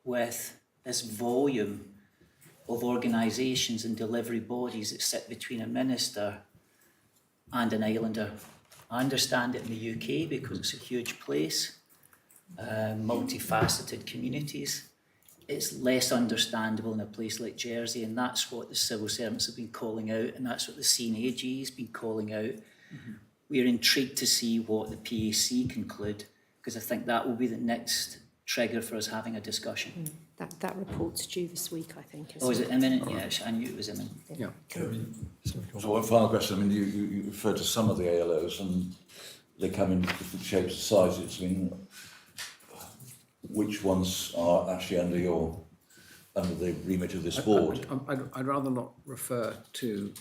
with this volume of organisations and delivery bodies that sit between a minister and an islander? I understand it in the UK because it's a huge place, multifaceted communities. It's less understandable in a place like Jersey, and that's what the civil servants have been calling out, and that's what the CNAG has been calling out. We're intrigued to see what the PAC conclude, because I think that will be the next trigger for us having a discussion. That report's due this week, I think. Oh, is it imminent? Yes, I knew it was imminent. Yeah. So one final question. I mean, you referred to some of the ALOs and they come in different shapes and sizes. I mean, which ones are actually under the remit of this board? I'd rather not refer to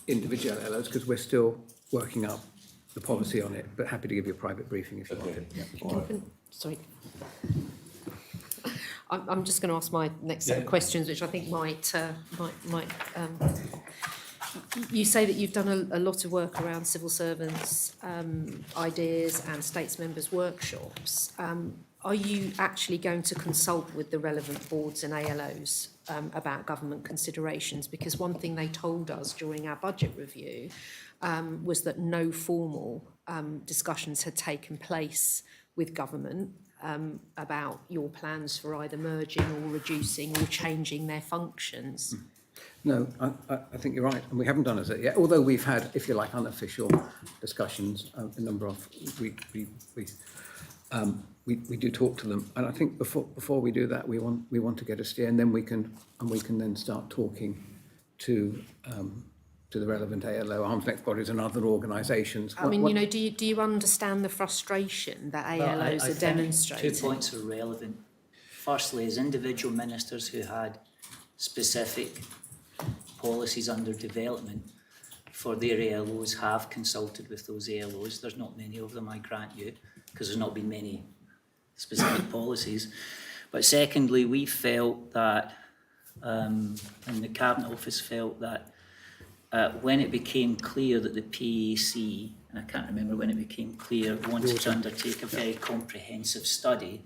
individual LOs because we're still working up the policy on it, but happy to give you a private briefing if you want it. Yeah. All right. Sorry. I'm just going to ask my next set of questions, which I think might you say that you've done a lot of work around civil servants' ideas and states members' workshops. Are you actually going to consult with the relevant boards and ALOs about government considerations? Because one thing they told us during our budget review was that no formal discussions had taken place with government about your plans for either merging or reducing or changing their functions. No, I think you're right, and we haven't done it yet. Although we've had, if you like, unofficial discussions. A number of we do talk to them, and I think before we do that, we want to get a steer, and then we can then start talking to the relevant ALO, arms length bodies, and other organisations. I mean, do you understand the frustration that ALOs are demonstrating? 2 points are relevant. Firstly, as individual ministers who had specific policies under development for their ALOs have consulted with those ALOs. There's not many of them, I grant you, because there's not been many specific policies. But secondly, we felt that, and the Cabinet Office felt that when it became clear that the PAC, and I can't remember when it became clear, wanted to undertake a very comprehensive study,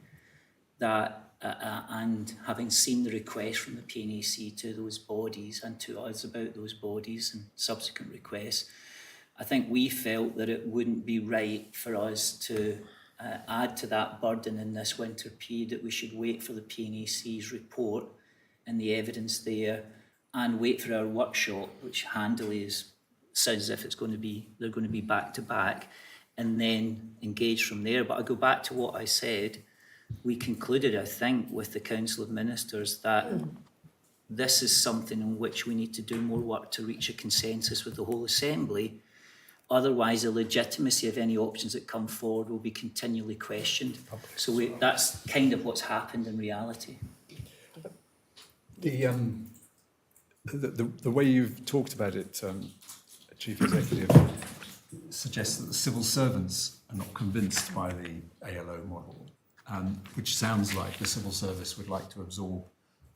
that and having seen the request from the PNAC to those bodies and to us about those bodies and subsequent requests, I think we felt that it wouldn't be right for us to add to that burden in this winter period, that we should wait for the PNAC's report and the evidence there and wait for our workshop, which handily sounds as if they're going to be back to back, and then engage from there. But I go back to what I said. We concluded, I think, with the Council of Ministers that this is something in which we need to do more work to reach a consensus with the whole Assembly. Otherwise, the legitimacy of any options that come forward will be continually questioned. So that's kind of what's happened in reality. the way you've talked about it, Chief Executive, suggests that the civil servants are not convinced by the ALO model, which sounds like the civil service would like to absorb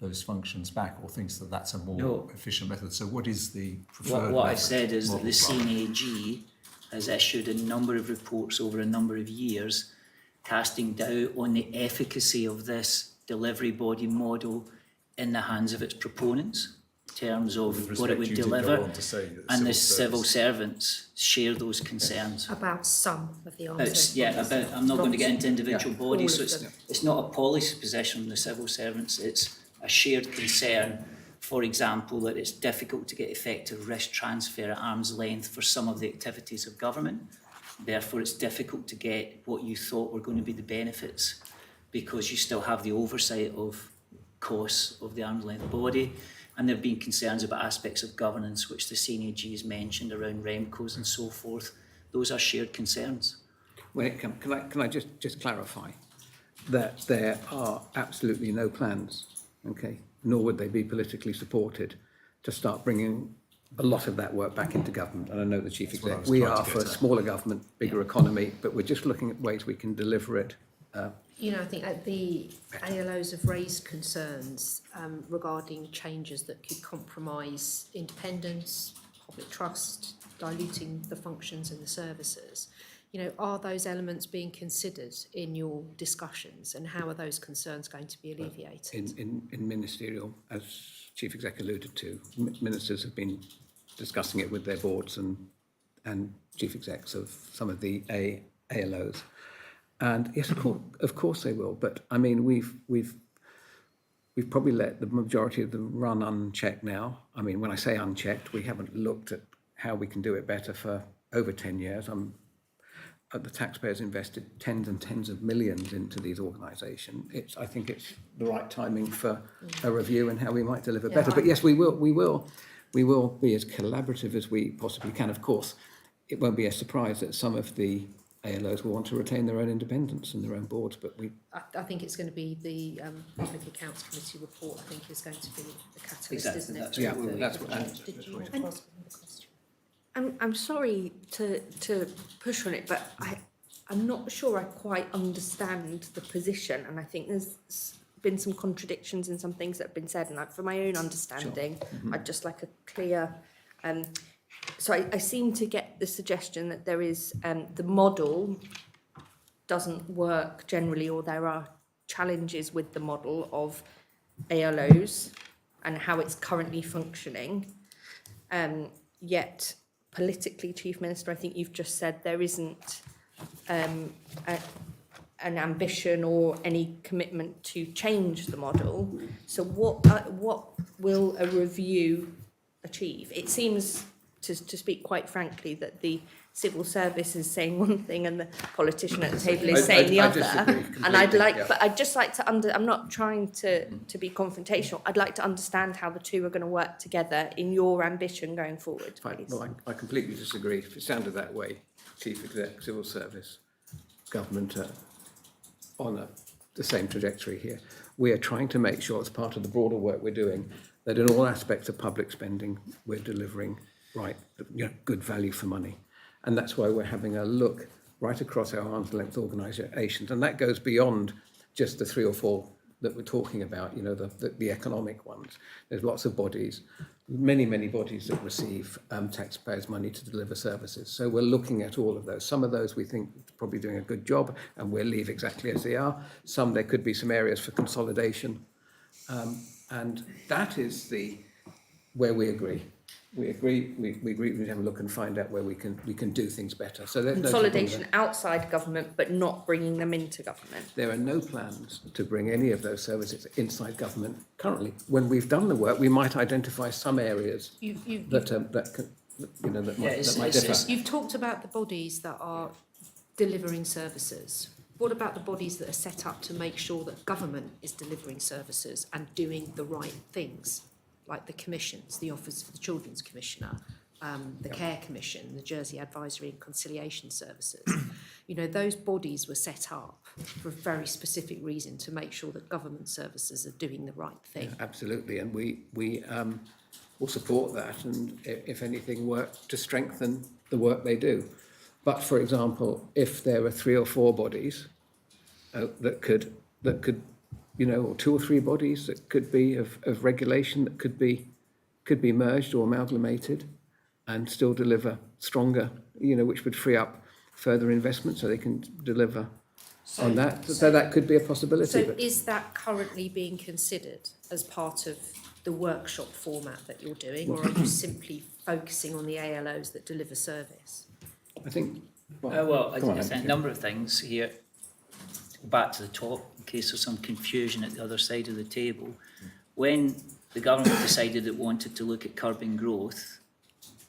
those functions back, or thinks that that's a more efficient method. So what is the preferred What method? I've said is that the CNAG has issued a number of reports over a number of years casting doubt on the efficacy of this delivery body model in the hands of its proponents in terms of what it would deliver, and the civil servants share those concerns. About some of the answers. I'm not going to get into individual bodies, all so of it's not a policy position from the civil servants, it's a shared concern, for example, that it's difficult to get effective risk transfer at arm's length for some of the activities of government. Therefore, it's difficult to get what you thought were going to be the benefits because you still have the oversight of costs of the arm's length body. And there have been concerns about aspects of governance, which the CNAG has mentioned around REMCOs and so forth. Those are shared concerns. When it comes, can I just clarify that there are absolutely no plans, okay, nor would they be politically supported, to start bringing a lot of that work back into government. And I know the Chief Exec, we are for smaller government, bigger economy, but we're just looking at ways we can deliver it. You know, I think that the ALOs have raised concerns regarding changes that could compromise independence, public trust, diluting the functions and the services. You know, are those elements being considered in your discussions, and how are those concerns going to be alleviated? In ministerial, as Chief Exec alluded to, ministers have been discussing it with their boards and chief execs of some of the ALOs. And yes, of course they will. But I mean, we've probably let the majority of them run unchecked now. I mean, when I say unchecked, we haven't looked at how we can do it better for over 10 years. The taxpayers invested tens and tens of millions into these organisations. I think it's the right timing for a review and how we might deliver better. But yes, we will be as collaborative as we possibly can. Of course, it won't be a surprise that some of the ALOs will want to retain their own independence and their own boards, but I think it's going to be the Public Accounts Committee report, I think, is going to be the catalyst, isn't it? That's what. Did you want to ask another question? I'm sorry to push on it, but I'm not sure I quite understand the position, and I think there's been some contradictions in some things that have been said, and for my own understanding, I'd just like a clear. So I seem to get the suggestion that there is the model doesn't work generally, or there are challenges with the model of ALOs and how it's currently functioning, yet politically, Chief Minister, I think you've just said there isn't an ambition or any commitment to change the model. So what will a review achieve? It seems, to speak quite frankly, that the civil service is saying one thing and the politician at the table is saying the other. And I'd just like to I'm not trying to be confrontational. I'd like to understand how the two are going to work together in your ambition going forward. Fine. Well, I completely disagree. If it sounded that way, Chief Exec, Civil Service, Government are on the same trajectory here. We are trying to make sure, as part of the broader work we're doing, that in all aspects of public spending, we're delivering good value for money. And that's why we're having a look right across our arm's length organisations. And that goes beyond just the 3 or 4 that we're talking about, the economic ones. There's lots of bodies, many bodies that receive taxpayers' money to deliver services. So we're looking at all of those. Some of those we think are probably doing a good job and we'll leave exactly as they are. Some, there could be some areas for consolidation. And that is where we agree. We agree we need to have a look and find out where we can do things better. So consolidation outside government, but not bringing them into government. There are no plans to bring any of those services inside government currently. When we've done the work, we might identify some areas that might differ. You've talked about the bodies that are delivering services. What about the bodies that are set up to make sure that government is delivering services and doing the right things? Like the commissions, the Office for the Children's Commissioner, the Care Commission, the Jersey Advisory and Conciliation Services. Those bodies were set up for a very specific reason, to make sure that government services are doing the right thing. Yeah, absolutely, and we will support that and, if anything, work to strengthen the work they do. But, for example, if there were 3 or 4 bodies that could, or 2 or 3 bodies that could be of regulation that could be merged or amalgamated and still deliver stronger, which would free up further investment so they can deliver on that. So that could be a possibility. So is that currently being considered as part of the workshop format that you're doing, or are you simply focusing on the ALOs that deliver service? I think. I think a number of things here. Go back to the top, in case there's some confusion at the other side of the table. When the government decided it wanted to look at curbing growth,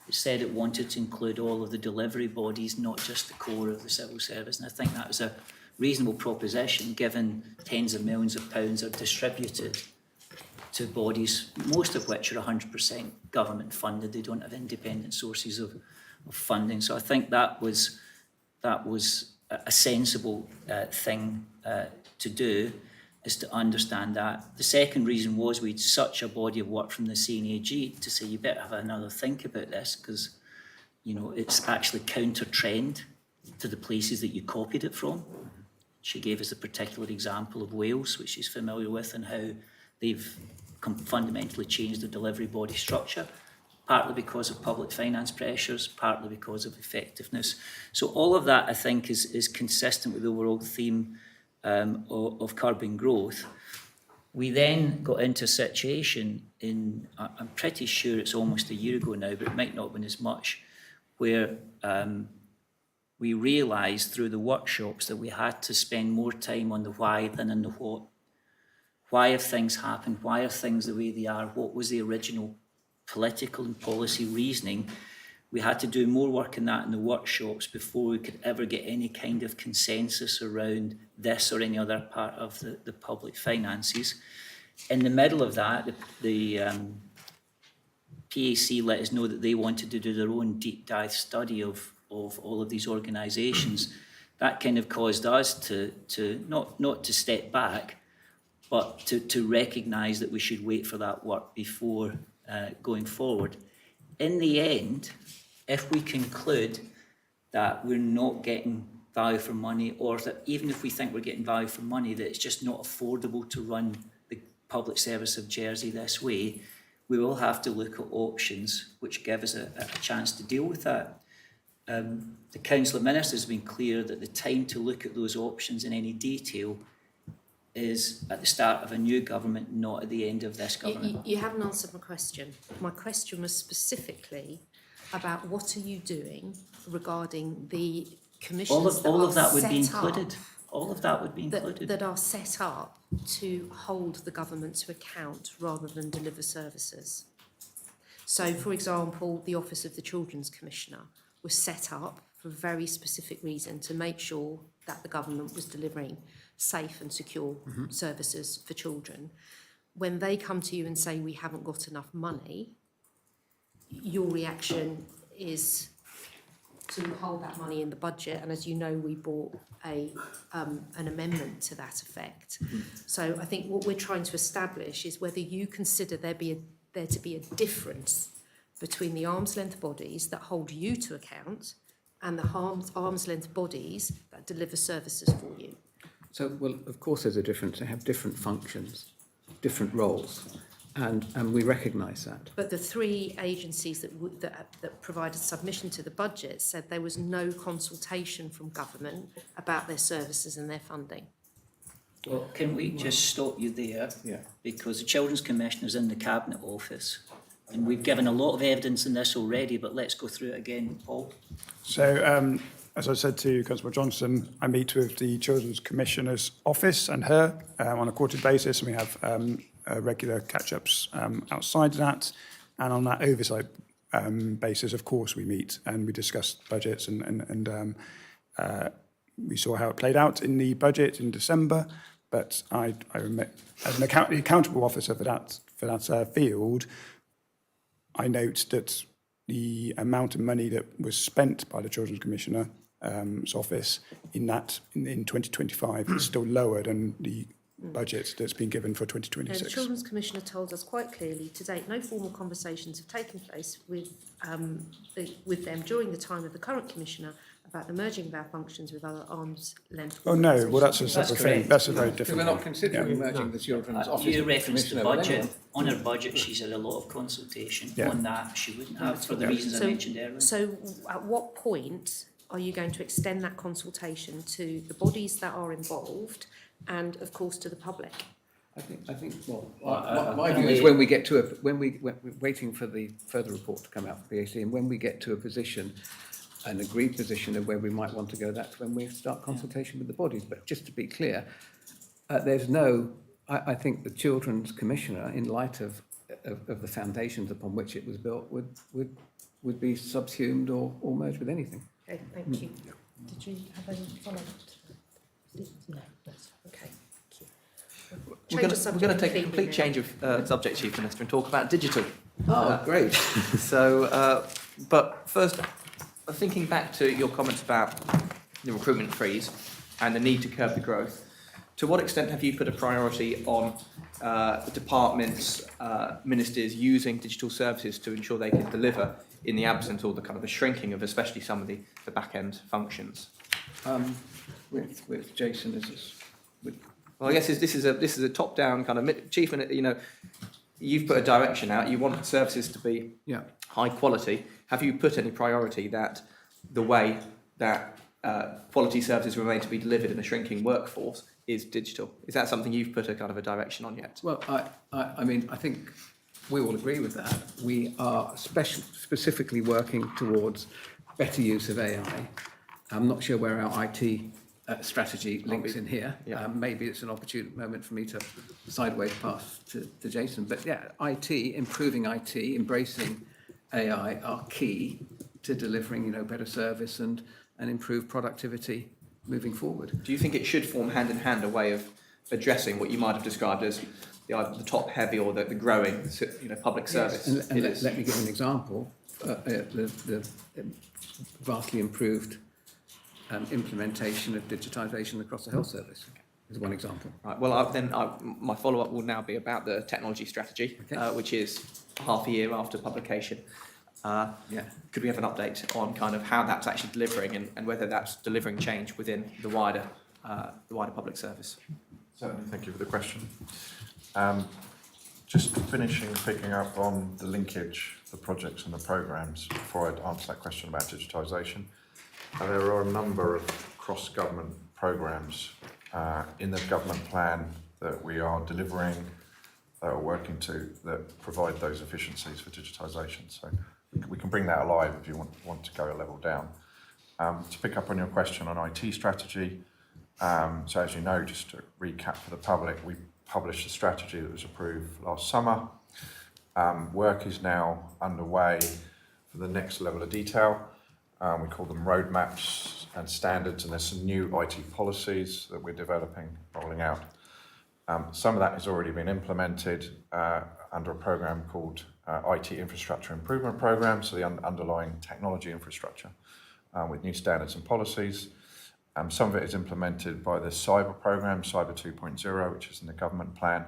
it said it wanted to include all of the delivery bodies, not just the core of the civil service. And I think that was a reasonable proposition, given tens of millions of pounds are distributed to bodies, most of which are 100% government funded. They don't have independent sources of funding. So I think that was a sensible thing to do, is to understand that. The second reason was we had such a body of work from the CNAG to say you better have another think about this, because it's actually counter trend to the places that you copied it from. She gave us a particular example of Wales, which she's familiar with, and how they've fundamentally changed the delivery body structure, partly because of public finance pressures, partly because of effectiveness. So all of that, I think, is consistent with the overall theme of curbing growth. We then got into a situation I'm pretty sure it's almost a year ago now, but it might not have been as much, where we realised through the workshops that we had to spend more time on the why than on the what. Why have things happened? Why are things the way they are? What was the original political and policy reasoning? We had to do more work in that in the workshops before we could ever get any kind of consensus around this or any other part of the public finances. In the middle of that, the PAC let us know that they wanted to do their own deep dive study of all of these organisations. That kind of caused us to not to step back, but to recognise that we should wait for that work before going forward. In the end, if we conclude that we're not getting value for money, or that even if we think we're getting value for money, that it's just not affordable to run the public service of Jersey this way, we will have to look at options which give us a chance to deal with that. The Council of Ministers has been clear that the time to look at those options in any detail is at the start of a new government, not at the end of this government. You haven't answered my question. My question was specifically about what are you doing regarding the commissions all of that would be set up, included. All of that would be included. that are set up to hold the government to account rather than deliver services. So, for example, the Office of the Children's Commissioner was set up for a very specific reason, to make sure that the government was delivering safe and secure services for children. When they come to you and say we haven't got enough money, your reaction is to hold that money in the budget, and as you know, we brought an amendment to that effect. So I think what we're trying to establish is whether you consider there to be a difference between the arm's length bodies that hold you to account and the arm's length bodies that deliver services for you. So, well, of course there's a difference. They have different functions, different roles, and we recognise that. But the 3 agencies that provided submission to the budget said there was no consultation from government about their services and their funding. Well, can we just stop you there? Yeah. Because the Children's Commissioner's in the Cabinet Office, and we've given a lot of evidence in this already, but let's go through it again, Paul. So, as I said to Councillor Johnson, I meet with the Children's Commissioner's office and her on a quarterly basis, and we have regular catch-ups outside that. And on that oversight basis, of course, we meet and we discuss budgets, and we saw how it played out in the budget in December. But I admit, as an accountable officer for that field, I note that the amount of money that was spent by the Children's Commissioner's office in 2025 is still lower than the budget that's been given for Now, the 2026. Children's Commissioner told us quite clearly to date no formal conversations have taken place with them during the time of the current Commissioner about the merging of our functions with other arm's length. Oh no, well that's a organisations. separate thing. correct. That's a very Because different we're not thing. considering merging the Children's Office You with the referenced the Commissioner with budget. anyone. On her budget, she's had a lot of consultation Yeah. on that. She wouldn't have for the Yeah. reasons I mentioned earlier. So at what point are you going to extend that consultation to the bodies that are involved and, of course, to the public? I think. Well, I- my I view is only- when we get to when we're waiting for the further report to come out from PAC, and when we get to a position, an agreed position of where we might want to go, that's when we start consultation with the bodies. But just to be clear, there's no. I think the Children's Commissioner, in light of the foundations upon which it was built, would be subsumed or merged with anything. Okay, thank you. Did you have any follow-up? No, that's okay. Thank you. We're going to take a complete change of subject, Chief Minister, and talk about digital. Oh, great. So, but first, thinking back to your comments about the recruitment freeze and the need to curb the growth, to what extent have you put a priority on departments, ministers using digital services to ensure they can deliver in the absence or the kind of the shrinking of especially some of the back-end functions? With Jason as Well, I guess this is a top-down kind of chief. You know, you've put a direction out. You want services to be high quality. Have you put any priority that the way that quality services remain to be delivered in a shrinking workforce is digital? Is that something you've put a kind of a direction on yet? Well, I mean, I think we all agree with that. We are specifically working towards better use of AI. I'm not sure where our IT strategy links in here. Yeah. Maybe it's an opportune moment for me to sideways pass to Jason. But yeah, IT, improving IT, embracing AI are key to delivering, better service and improved productivity moving forward. Do you think it should form hand in hand a way of addressing what you might have described as either the top heavy or the growing, public service? Yes. And let me give an example. The vastly improved implementation of digitisation across the health service is one example. Right. Well, my follow-up will now be about the technology strategy, which is half a year after publication. Could we have an update on kind of how that's actually delivering and whether that's delivering change within the wider public service? Certainly, thank you for the question. Just picking up on the linkage, the projects and the programmes, before I answer that question about digitisation. There are a number of cross-government programmes in the government plan that we are delivering, that are working to, that provide those efficiencies for digitisation. So we can bring that alive if you want to go a level down. To pick up on your question on IT strategy, so as you know, just to recap for the public, we published a strategy that was approved last summer. Work is now underway for the next level of detail. We call them roadmaps and standards, and there's some new IT policies that we're developing, rolling out. Some of that has already been implemented under a program called IT Infrastructure Improvement Program, so the underlying technology infrastructure with new standards and policies. Some of it is implemented by the cyber program, Cyber 2.0, which is in the government plan.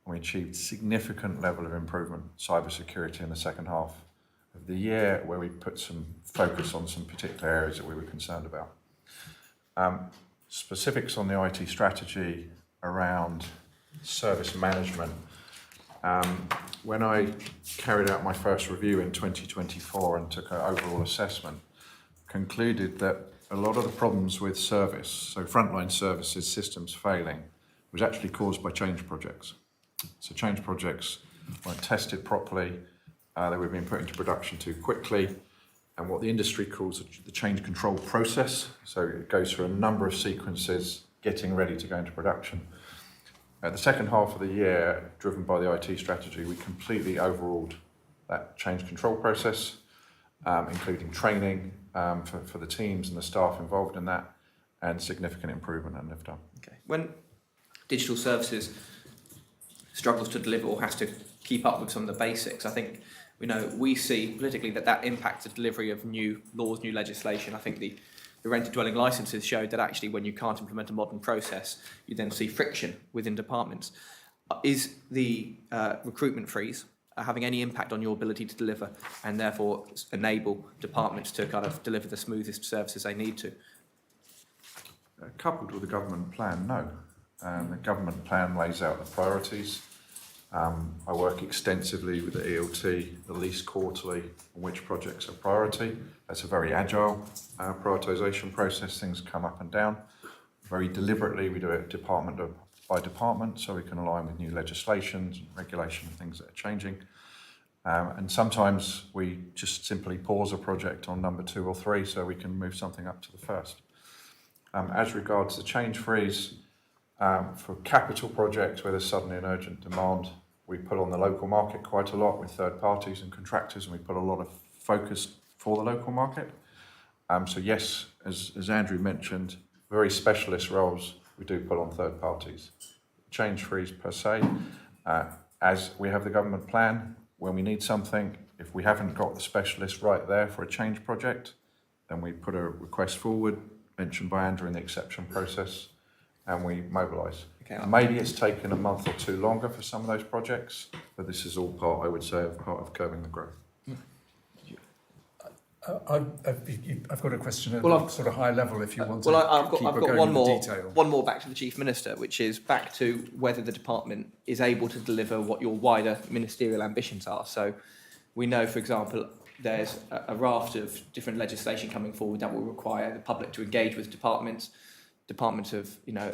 We achieved significant level of improvement cyber security in the second half of the year, where we put some focus on some particular areas that we were concerned about. Specifics on the IT strategy around service management. When I carried out my first review in 2024 and took an overall assessment, concluded that a lot of the problems with service, so frontline services systems failing, was actually caused by change projects. So change projects weren't tested properly, they were being put into production too quickly, and what the industry calls the change control process, so it goes through a number of sequences getting ready to go into production. The second half of the year, driven by the IT strategy, we completely overhauled that change control process, including training for the teams and the staff involved in that, and significant improvement and lift up. Okay. When digital services struggles to deliver or has to keep up with some of the basics, I think we see politically that impacts the delivery of new laws, new legislation. I think the the rented dwelling licences showed that actually when you can't implement a modern process, you then see friction within departments. Is the recruitment freeze having any impact on your ability to deliver and therefore enable departments to kind of deliver the smoothest services they need to? Coupled with the government plan, no. The government plan lays out the priorities. I work extensively with the ELT, at least quarterly, on which projects are priority. That's a very agile prioritisation process. Things come up and down. Very deliberately, we do it department by department, so we can align with new legislations and regulation and things that are changing. And sometimes we just simply pause a project on number 2 or 3 so we can move something up to the first. As regards the change freeze, for capital projects where there's suddenly an urgent demand, we put on the local market quite a lot with third parties and contractors, and we put a lot of focus for the local market. So yes, as Andrew mentioned, very specialist roles we do put on third parties. Change freeze per se, as we have the government plan, when we need something, if we haven't got the specialist right there for a change project, then we put a request forward, mentioned by Andrew in the exception process, and we mobilise. Okay. Maybe it's taken a month or 2 longer for some of those projects, but this is all part, I would say, of part of curbing the growth. I've got a question at Well, sort of high level if you want well, to I've keep got going one into more, detail. one more back to the Chief Minister, which is back to whether the department is able to deliver what your wider ministerial ambitions are. So we know, for example, there's a raft of different legislation coming forward that will require the public to engage with departments. Departments have,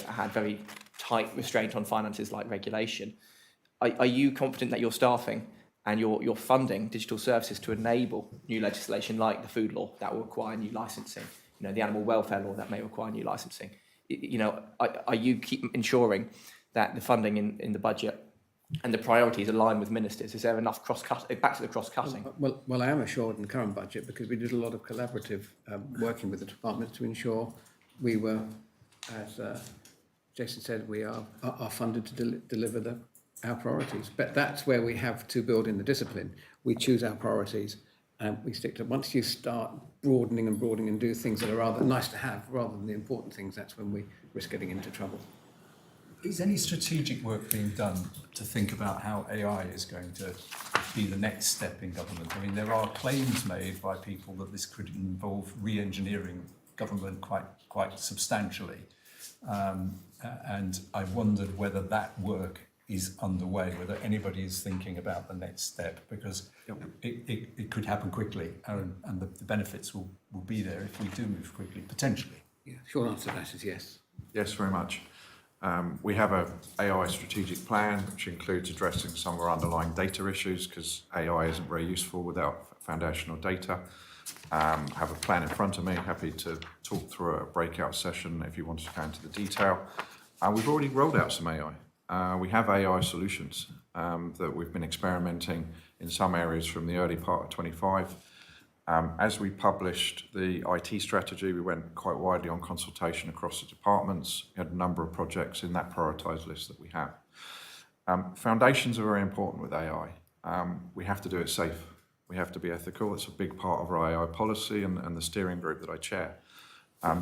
had very tight restraint on finances like regulation. Are you confident that your staffing and you're funding digital services to enable new legislation like the food law that will require new licensing, the animal welfare law that may require new licensing? Are you keep ensuring that the funding in the budget and the priorities align with ministers? Is there enough cross-cutting? Back to the cross-cutting. Well, I am assured in the current budget because we did a lot of collaborative working with the departments to ensure we were, as Jason said, we are funded to deliver our priorities. But that's where we have to build in the discipline. We choose our priorities and we stick to. Once you start broadening and do things that are rather nice to have rather than the important things, that's when we risk getting into trouble. Is any strategic work being done to think about how AI is going to be the next step in government? I mean, there are claims made by people that this could involve re-engineering government quite substantially. And I wondered whether that work is underway, whether anybody is thinking about the next step, because it could happen quickly and the benefits will be there if we do move quickly, potentially. Yeah, short answer to that is yes. Yes, very much. We have a AI strategic plan, which includes addressing some of our underlying data issues, because AI isn't very useful without foundational data. Have a plan in front of me, happy to talk through a breakout session if you want to go into the detail. We've already rolled out some AI. We have AI solutions that we've been experimenting in some areas from the early part of 25. As we published the IT strategy, we went quite widely on consultation across the departments. We had a number of projects in that prioritised list that we have. Foundations are very important with AI. We have to do it safe. We have to be ethical. It's a big part of our AI policy and the steering group that I chair.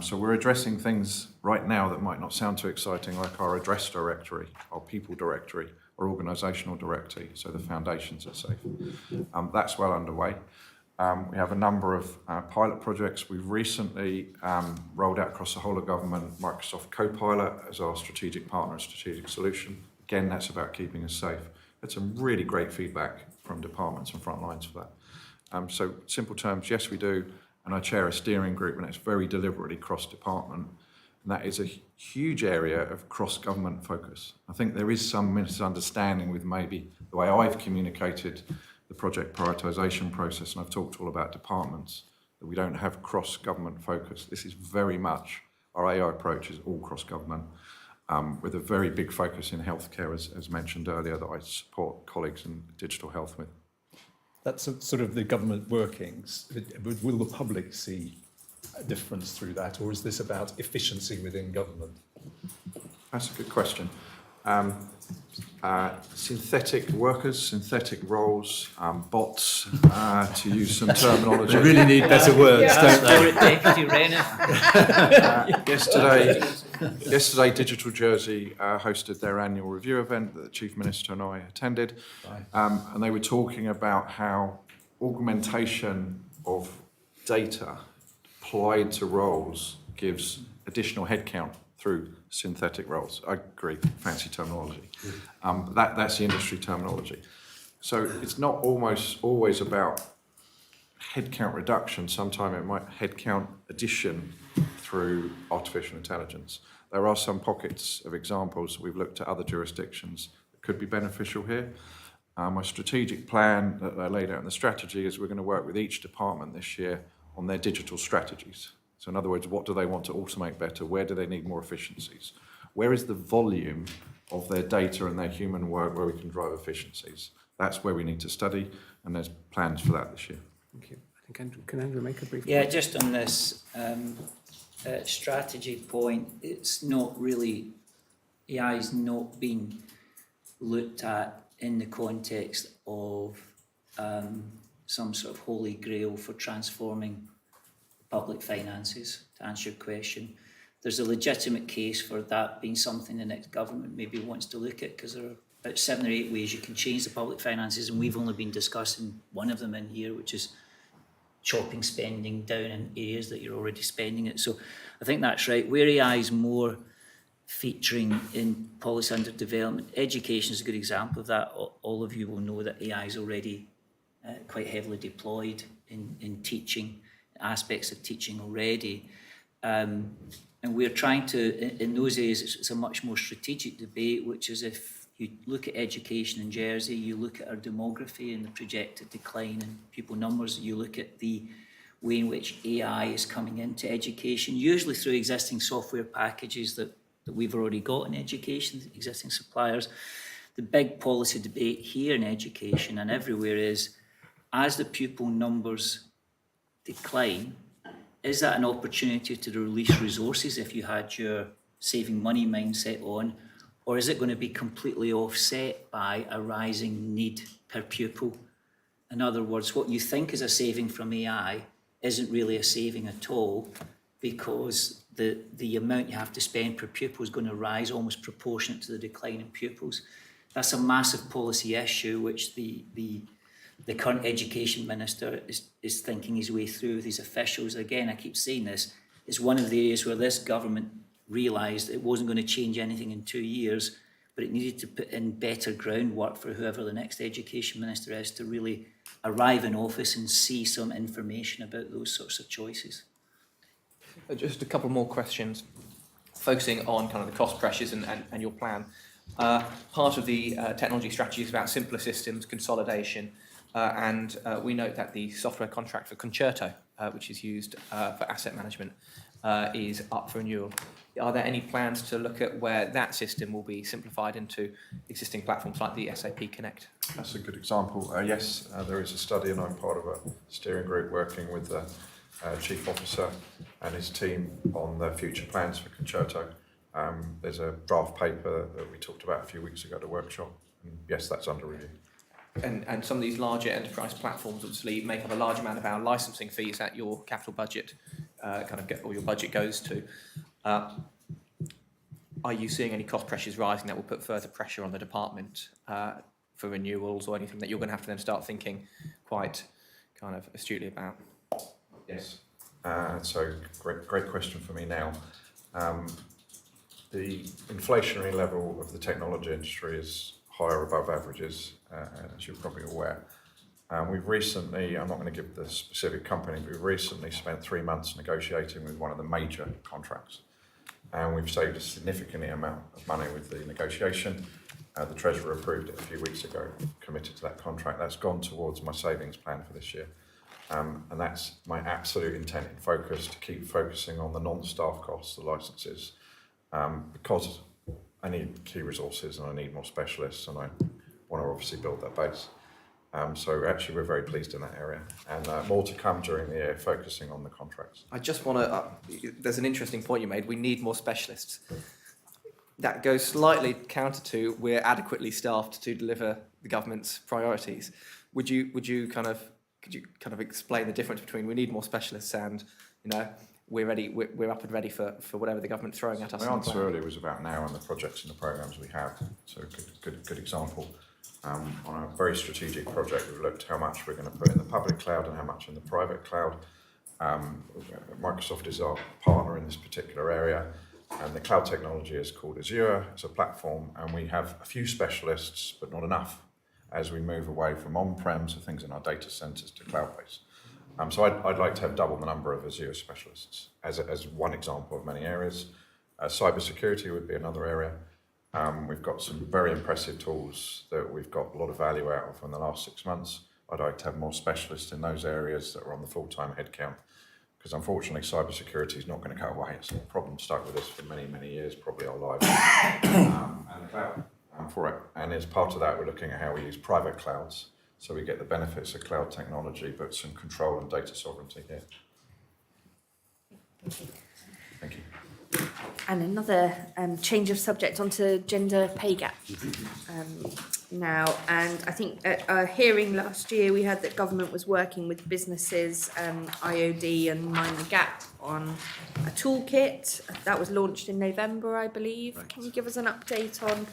So we're addressing things right now that might not sound too exciting, like our address directory, our people directory, or organisational directory, so the foundations are safe. That's well underway. We have a number of pilot projects. We've recently rolled out across the whole of government Microsoft Copilot as our strategic partner and strategic solution. Again, that's about keeping us safe. Had some really great feedback from departments and front lines for that. So simple terms, yes, we do. And I chair a steering group, and it's very deliberately cross-department. And that is a huge area of cross-government focus. I think there is some misunderstanding with maybe the way I've communicated the project prioritisation process, and I've talked all about departments, that we don't have cross-government focus. This is very much, our AI approach is all cross-government, with a very big focus in healthcare, as mentioned earlier, that I support colleagues in digital health with. That's sort of the government workings. Will the public see a difference through that, or is this about efficiency within government? That's a good question. Synthetic workers, synthetic roles, bots, to use some terminology. We really need better words, don't they? Deputy Renner. Yesterday, Digital Jersey hosted their annual review event that the Chief Minister and I attended, and they were talking about how augmentation of data applied to roles gives additional headcount through synthetic roles. I agree, fancy terminology. That's the industry terminology. So it's not always about headcount reduction. Sometimes it might headcount addition through artificial intelligence. There are some pockets of examples. We've looked at other jurisdictions that could be beneficial here. My strategic plan that I laid out in the strategy is we're going to work with each department this year on their digital strategies. So in other words, what do they want to automate better? Where do they need more efficiencies? Where is the volume of their data and their human work where we can drive efficiencies? That's where we need to study, and there's plans for that this year. Thank you. I think Andrew, can Andrew make a brief Yeah, point? just on this strategy point, it's not really, AI is not being looked at in the context of some sort of holy grail for transforming public finances, to answer your question. There's a legitimate case for that being something the next government maybe wants to look at, because there are about 7 or 8 ways you can change the public finances, and we've only been discussing one of them in here, which is chopping spending down in areas that you're already spending it. So I think that's right. Where AI is more featuring in policy under development, education is a good example of that. All of you will know that AI is already quite heavily deployed in teaching, aspects of teaching already. And we're trying to, in those areas, it's a much more strategic debate, which is if you look at education in Jersey, you look at our demography and the projected decline in pupil numbers, you look at the way in which AI is coming into education, usually through existing software packages that we've already got in education, existing suppliers. The big policy debate here in education and everywhere is, as the pupil numbers decline, is that an opportunity to release resources if you had your saving money mindset on, or is it going to be completely offset by a rising need per pupil? In other words, what you think is a saving from AI isn't really a saving at all, because the amount you have to spend per pupil is going to rise almost proportionate to the decline in pupils. That's a massive policy issue which the current education minister is thinking his way through with his officials. Again, I keep saying this, it's one of the areas where this government realised it wasn't going to change anything in 2 years, but it needed to put in better groundwork for whoever the next education minister is to really arrive in office and see some information about those sorts of choices. Just a couple more questions, focusing on kind of the cost pressures and your plan. Part of the technology strategy is about simpler systems, consolidation, and we note that the software contract for Concerto, which is used for asset management, is up for renewal. Are there any plans to look at where that system will be simplified into existing platforms like the SAP Connect? That's a good example. Yes, there is a study, and I'm part of a steering group working with the Chief Officer and his team on the future plans for Concerto. There's a draft paper that we talked about a few weeks ago at a workshop, and yes, that's under review. And some of these larger enterprise platforms obviously make up a large amount of our licensing fees that your capital budget or your budget goes to. Are you seeing any cost pressures rising that will put further pressure on the department for renewals, or anything that you're going to have to then start thinking quite kind of astutely about? Yes. So great question for me now. The inflationary level of the technology industry is higher above averages, as you're probably aware. We've recently, I'm not going to give the specific company, but we've recently spent 3 months negotiating with one of the major contracts. And we've saved a significant amount of money with the negotiation. The Treasurer approved it a few weeks ago, committed to that contract. That's gone towards my savings plan for this year. And that's my absolute intent and focus, to keep focusing on the non-staff costs, the licenses, because I need key resources and I need more specialists, and I want to obviously build that base. So actually we're very pleased in that area, and more to come during the year, focusing on the contracts. I just want to, there's an interesting point you made, we need more specialists. that goes slightly counter to we're adequately staffed to deliver the government's priorities. Could you kind of explain the difference between we need more specialists and, you know, we're up and ready for whatever the government's throwing at us? My answer earlier was about now and the projects and the programmes we have. So good example. On a very strategic project, we've looked how much we're going to put in the public cloud and how much in the private cloud. Microsoft is our partner in this particular area, and the cloud technology is called Azure. It's a platform, and we have a few specialists, but not enough, as we move away from on-prem to things in our data centres to cloud-based. So I'd like to have double the number of Azure specialists as one example of many areas. Cybersecurity would be another area. We've got some very impressive tools that we've got a lot of value out of in the last 6 months. I'd like to have more specialists in those areas that are on the full-time headcount, because unfortunately cybersecurity is not going to go away. It's a problem stuck with us for many, many years, probably our lives. And the cloud for it. And as part of that, we're looking at how we use private clouds, so we get the benefits of cloud technology, but some control and data sovereignty here. Thank you. And another change of subject onto gender pay gap now. And I think at a hearing last year, we heard that government was working with businesses, IOD and Mind the Gap on a toolkit that was launched in November, I believe. Right. Can you give us an update on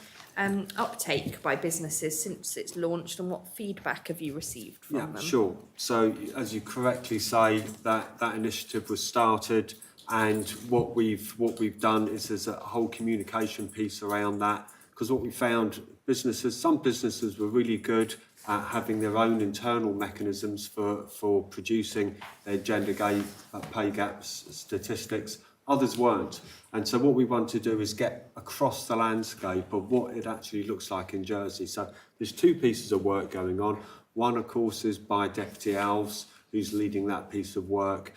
uptake by businesses since it's launched, and what feedback have you received from them? Sure. So as you correctly say, that initiative was started. And what we've done is there's a whole communication piece around that, because what we found, some businesses were really good at having their own internal mechanisms for producing their gender pay gaps statistics. Others weren't. And so what we want to do is get across the landscape of what it actually looks like in Jersey. So there's two pieces of work going on. One, of course, is by Deputy Alves, who's leading that piece of work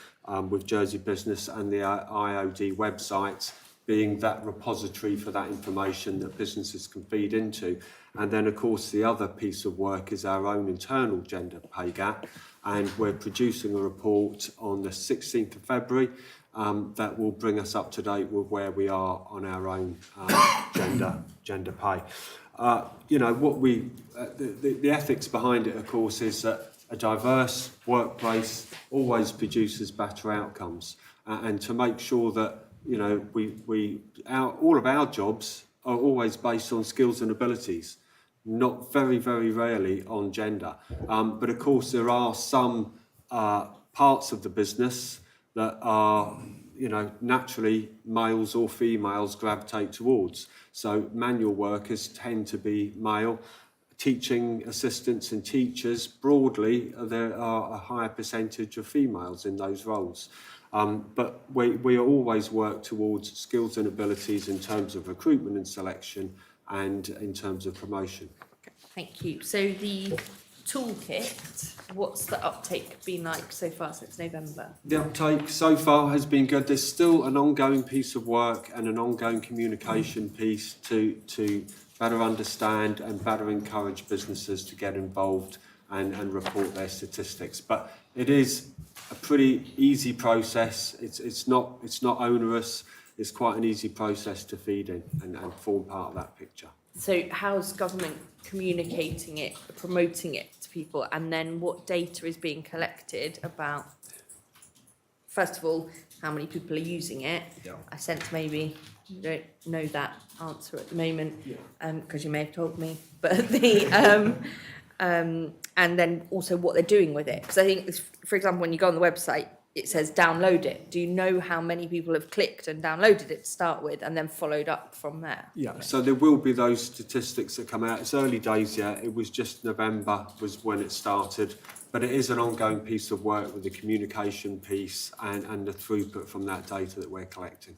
with Jersey Business and the IOD websites being that repository for that information that businesses can feed into. And then, of course, the other piece of work is our own internal gender pay gap. And we're producing a report on the 16th of February that will bring us up to date with where we are on our own gender pay. You know, what the ethics behind it, of course, is that a diverse workplace always produces better outcomes, and to make sure that, you know, all of our jobs are always based on skills and abilities, not very, very rarely on gender. But of course, there are some parts of the business that are, you know, naturally males or females gravitate towards. So manual workers tend to be male. Teaching assistants and teachers, broadly, there are a higher percentage of females in those roles. But we always work towards skills and abilities in terms of recruitment and selection and in terms of promotion. Thank you. So the toolkit, what's the uptake been like so far since November? The uptake so far has been good. There's still an ongoing piece of work and an ongoing communication piece to better understand and better encourage businesses to get involved and report their statistics. But it is a pretty easy process. It's not onerous. It's quite an easy process to feed in and form part of that picture. So how's government communicating it, promoting it to people, and then what data is being collected about, first of all, how many people are using it? Yeah. I sense maybe you don't know that answer at the moment, because you may have told me, but and then also what they're doing with it. Because I think, for example, when you go on the website, it says download it. Do you know how many people have clicked and downloaded it to start with and then followed up from there? Yeah, so there will be those statistics that come out. It's early days yet. It was just November was when it started. But it is an ongoing piece of work with the communication piece and the throughput from that data that we're collecting.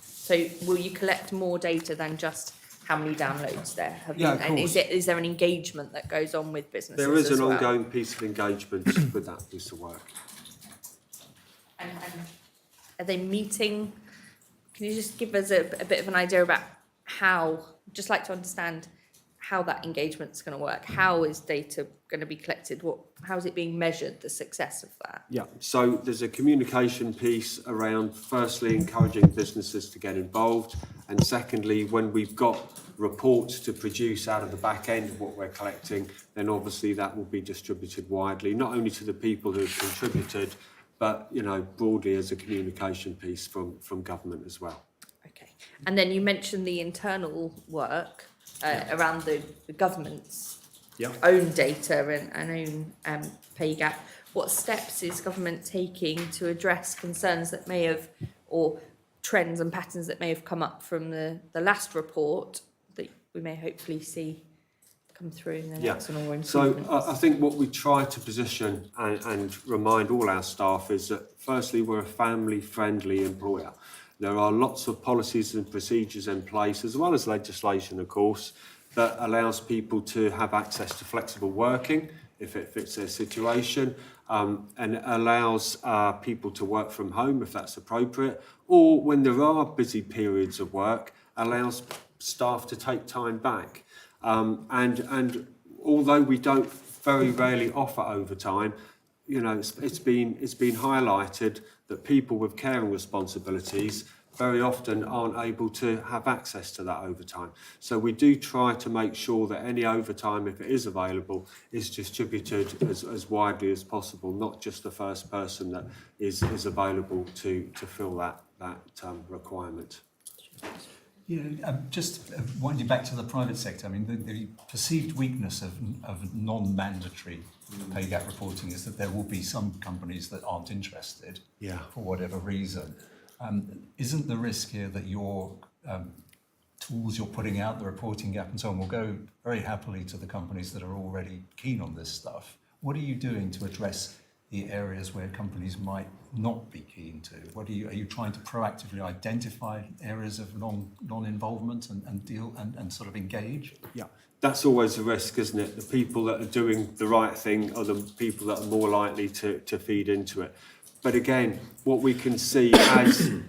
So will you collect more data than just how many downloads there have Yeah, been? of And course. is there an engagement that goes on with businesses? There is as an well? ongoing piece of engagement with that piece of work. And are they meeting? Can you just give us a bit of an idea about how, just like to understand how that engagement's going to work. How is data going to be collected? How is it being measured, the success of that? Yeah, so there's a communication piece around, firstly, encouraging businesses to get involved, and secondly, when we've got reports to produce out of the back end of what we're collecting, then obviously that will be distributed widely, not only to the people who have contributed, but, you know, broadly as a communication piece from government as well. Okay. And then you mentioned the internal work around the government's own data and own pay gap. What steps is government taking to address concerns that may have, or trends and patterns that may have come up from the last report that we may hopefully see come through in the next one, or improvements? So I think what we try to position and remind all our staff is that firstly, we're a family-friendly employer. There are lots of policies and procedures in place, as well as legislation, of course, that allows people to have access to flexible working if it fits their situation, and allows people to work from home if that's appropriate, or when there are busy periods of work, allows staff to take time back. And although we don't very rarely offer overtime, you know, it's been highlighted that people with caring responsibilities very often aren't able to have access to that overtime. So we do try to make sure that any overtime, if it is available, is distributed as widely as possible, not just the first person that is available to fill that requirement. Yeah, just winding back to the private sector, I mean, the perceived weakness of non-mandatory pay gap reporting is that there will be some companies that aren't interested for whatever reason. Isn't the risk here that your tools you're putting out, the reporting gap and so on, will go very happily to the companies that are already keen on this stuff? What are you doing to address the areas where companies might not be keen to? Are you trying to proactively identify areas of non-involvement and deal and sort of engage? Yeah, that's always a risk, isn't it? The people that are doing the right thing are the people that are more likely to feed into it. But again, what we can see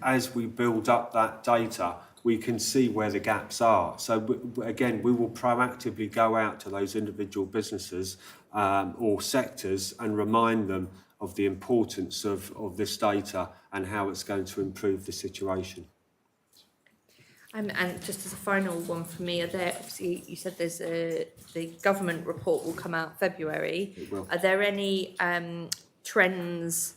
as we build up that data, we can see where the gaps are. So again, we will proactively go out to those individual businesses or sectors and remind them of the importance of this data and how it's going to improve the situation. And just as a final one for me, obviously you said the government report will come out February. It will. Are there any trends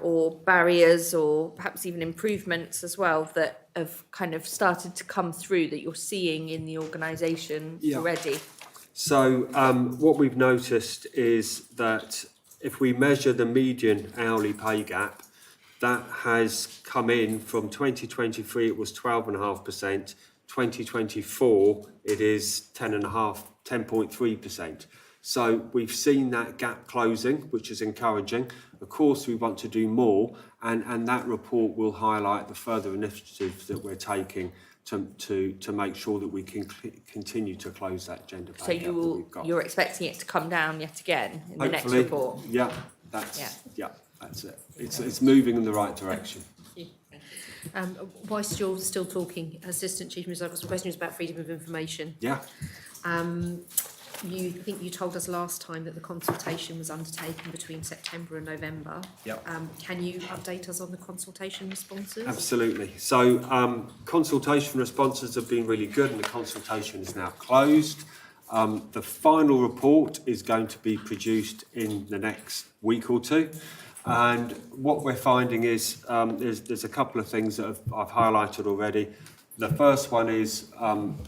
or barriers or perhaps even improvements as well that have kind of started to come through that you're seeing in the organisation already? So what we've noticed is that if we measure the median hourly pay gap, that has come in from 2023, it was 12.5%. 2024, it is 10.3%. So we've seen that gap closing, which is encouraging. Of course, we want to do more, and that report will highlight the further initiatives that we're taking to make sure that we can continue to close that gender pay gap that we've got. You're expecting it to come down yet again in the next report? Yeah, that's it. It's moving in the right direction. Whilst you're still talking, Assistant Chief Minister, I've got some questions about freedom of information. Yeah. You told us last time that the consultation was undertaken between September and November. Yep. Can you update us on the consultation responses? Absolutely. So consultation responses have been really good and the consultation is now closed. The final report is going to be produced in the next week or two. And what we're finding is there's a couple of things that I've highlighted already. The first one is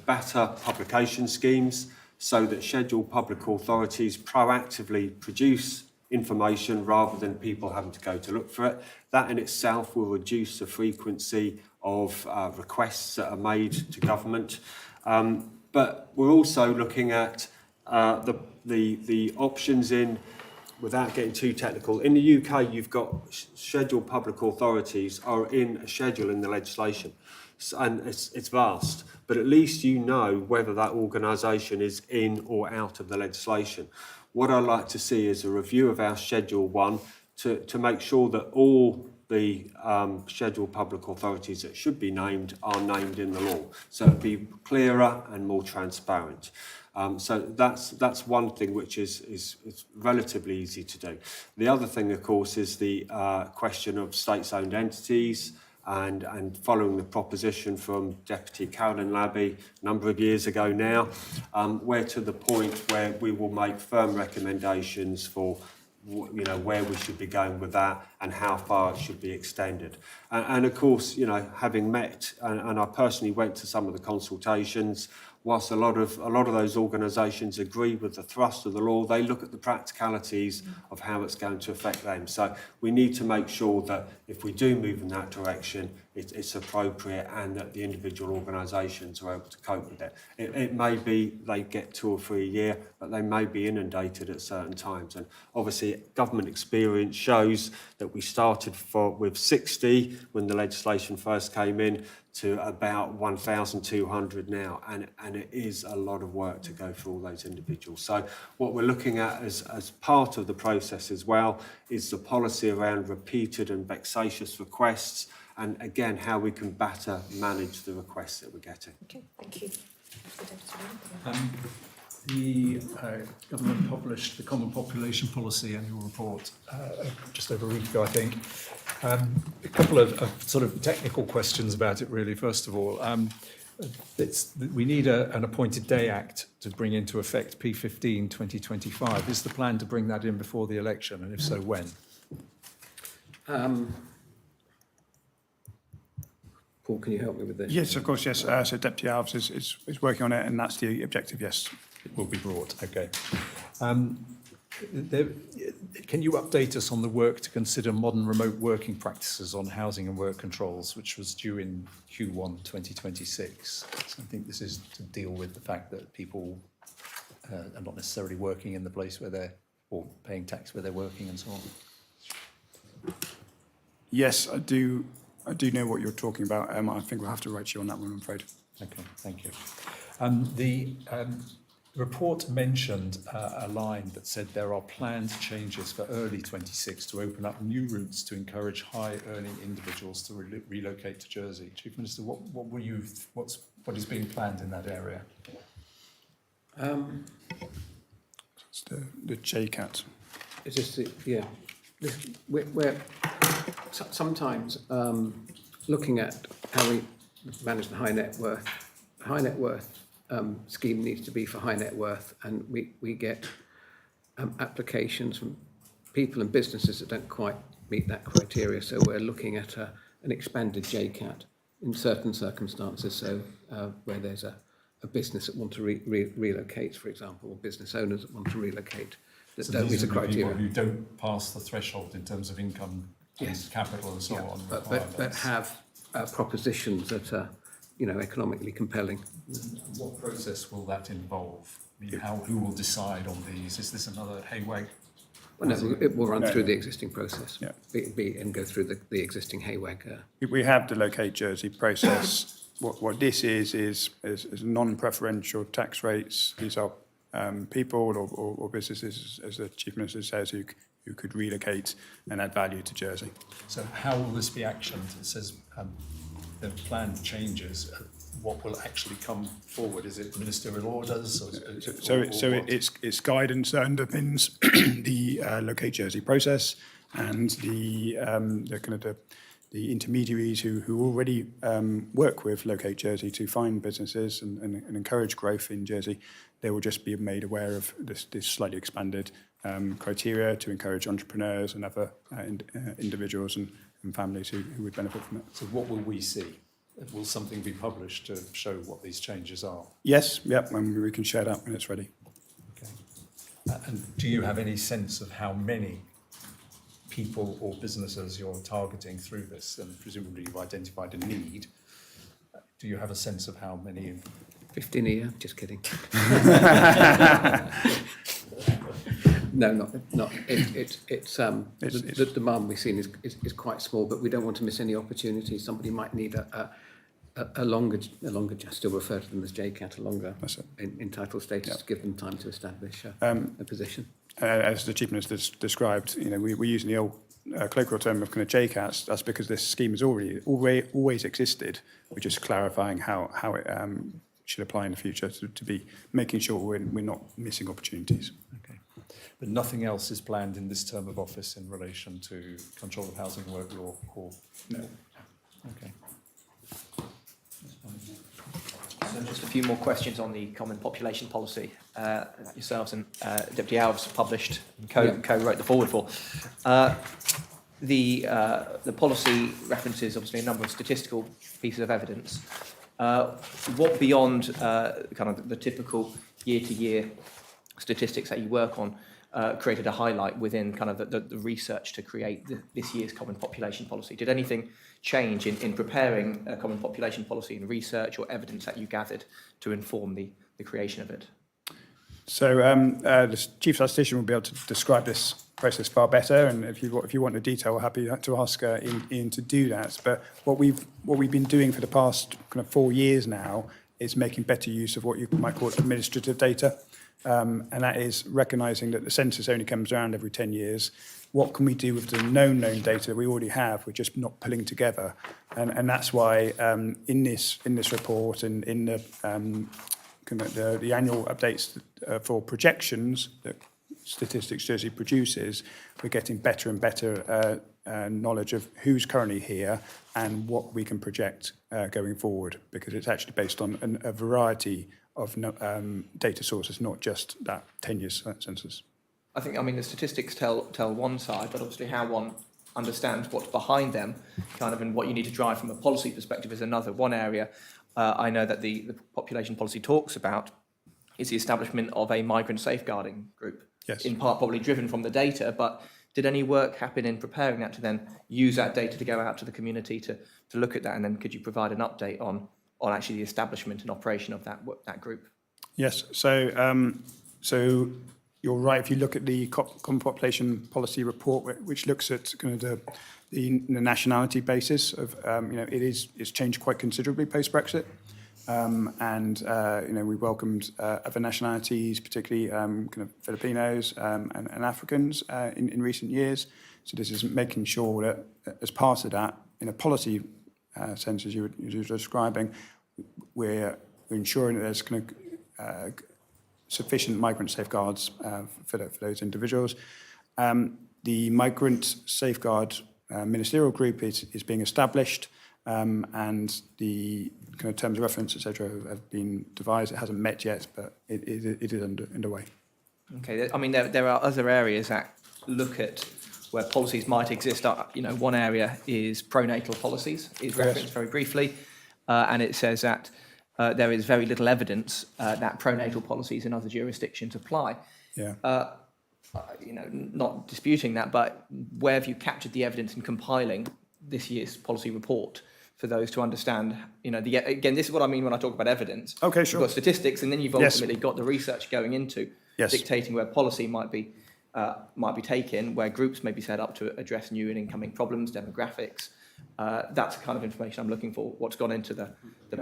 better publication schemes, so that scheduled public authorities proactively produce information rather than people having to go to look for it. That in itself will reduce the frequency of requests that are made to government. But we're also looking at the options in, without getting too technical, in the UK you've got scheduled public authorities are in a schedule in the legislation. And it's vast, but at least you know whether that organisation is in or out of the legislation. What I'd like to see is a review of our Schedule 1 to make sure that all the scheduled public authorities that should be named are named in the law. So it'll be clearer and more transparent. So that's one thing which is relatively easy to do. The other thing, of course, is the question of state-owned entities, and following the proposition from Deputy Carolyn Labby a number of years ago now, we're to the point where we will make firm recommendations for where we should be going with that and how far it should be extended. And of course, having met, and I personally went to some of the consultations, whilst a lot of those organisations agree with the thrust of the law, they look at the practicalities of how it's going to affect them. So we need to make sure that if we do move in that direction, it's appropriate and that the individual organisations are able to cope with it. It may be they get 2 or 3 a year, but they may be inundated at certain times. And obviously, government experience shows that we started with 60 when the legislation first came in, to about 1,200 now, and it is a lot of work to go through all those individuals. So what we're looking at as part of the process as well is the policy around repeated and vexatious requests, and again, how we can better manage the requests that we're getting. Okay, thank you. The government published the Common Population Policy Annual Report just over a week ago, I think. A couple of sort of technical questions about it, really. First of all, we need an Appointed Day Act to bring into effect P15 2025. Is the plan to bring that in before the election, and if so, when? Paul, can you help me with this? Yes, of course, yes. So Deputy Alves is working on it, and that's the objective, yes. It will be brought, okay. Can you update us on the work to consider modern remote working practices on housing and work controls, which was due in Q1 2026? So I think this is to deal with the fact that people are not necessarily working in the place where they're, or paying tax where they're working and so on. Yes, I do know what you're talking about. I think we'll have to write you on that one, I'm afraid. Okay, thank you. The report mentioned a line that said there are planned changes for early 26 to open up new routes to encourage high-earning individuals to relocate to Jersey. Chief Minister, what is being planned in that area? It's the JCAT. It's just, we're sometimes looking at how we manage the high net worth. High net worth scheme needs to be for high net worth, and we get applications from people and businesses that don't quite meet that criteria. So we're looking at an expanded JCAT in certain circumstances. So where there's a business that want to relocate, for example, or business owners that want to relocate that So don't meet the criteria. People who don't pass the threshold in terms of income, and capital, and so on. But have propositions that are, economically compelling. What process will that involve? I mean, who will decide on these? Is this another haywag? Well, no, it will run through the existing process. Yeah. And go through the existing haywag. We have the Locate Jersey process. What this is non-preferential tax rates. These are people or businesses, as the Chief Minister says, who could relocate and add value to Jersey. So how will this be actioned? It says the planned changes. What will actually come forward? Is it ministerial orders? Or It's guidance that underpins the Locate Jersey process, and the intermediaries who already work with Locate Jersey to find businesses and encourage growth in Jersey. They will just be made aware of this slightly expanded criteria to encourage entrepreneurs and other individuals and families who would benefit from it. So what will we see? Will something be published to show what these changes are? Yes, yep, and we can share that when it's ready. Okay. And do you have any sense of how many people or businesses you're targeting through this? And presumably you've identified a need. Do you have a sense of how many? 15 a year, just kidding. No, not. The demand we've seen is quite small, but we don't want to miss any opportunity. Somebody might need a longer, still refer to them as JCAT, a longer entitled status to give them time to establish a position. As the Chief Minister described, we're using the colloquial term of kind of JCATs, that's because this scheme has always existed. We're just clarifying how it should apply in the future to be making sure we're not missing opportunities. Okay. But nothing else is planned in this term of office in relation to control of housing work law or? No. Okay. So just a few more questions on the common population policy that yourselves and Deputy Alves published and co-wrote the forward for. The policy references obviously a number of statistical pieces of evidence. What beyond kind of the typical year-to-year statistics that you work on created a highlight within kind of the research to create this year's common population policy? Did anything change in preparing a common population policy in research or evidence that you gathered to inform the creation of it? So the Chief Statistician will be able to describe this process far better, and if you want the detail, we're happy to ask Ian to do that. But what we've been doing for the past kind of 4 years now is making better use of what you might call administrative data, and that is recognising that the census only comes around every 10 years. What can we do with the known data that we already have? We're just not pulling together, and that's why in this report and in the annual updates for projections that Statistics Jersey produces, we're getting better and better knowledge of who's currently here and what we can project going forward, because it's actually based on a variety of data sources, not just that 10-year census. I mean, the statistics tell one side, but obviously how one understands what's behind them, kind of, and what you need to drive from a policy perspective is another. One area I know that the population policy talks about is the establishment of a migrant safeguarding group. Yes. In part probably driven from the data, but did any work happen in preparing that to then use that data to go out to the community to look at that, and then could you provide an update on actually the establishment and operation of that group? Yes, so you're right. If you look at the Common Population Policy report, which looks at kind of the nationality basis of, it's changed quite considerably post-Brexit. We welcomed other nationalities, particularly kind of Filipinos and Africans in recent years. So this is making sure that as part of that, in a policy sense, as you were describing, we're ensuring that there's kind of sufficient migrant safeguards for those individuals. The Migrant Safeguard Ministerial Group is being established, and the kind of terms of reference, etc., have been devised. It hasn't met yet, but it is underway. Okay, I mean, there are other areas that look at where policies might exist. One area is pronatal policies, is referenced very briefly, and it says that there is very little evidence that pronatal policies in other jurisdictions apply. Yeah. Not disputing that, but where have you captured the evidence in compiling this year's policy report for those to understand? Again, this is what I mean when I talk about evidence. Okay, sure. You've got statistics, and then you've ultimately got the research going into dictating where policy might be taken, where groups may be set up to address new and incoming problems, demographics. That's the kind of information I'm looking for. What's gone into the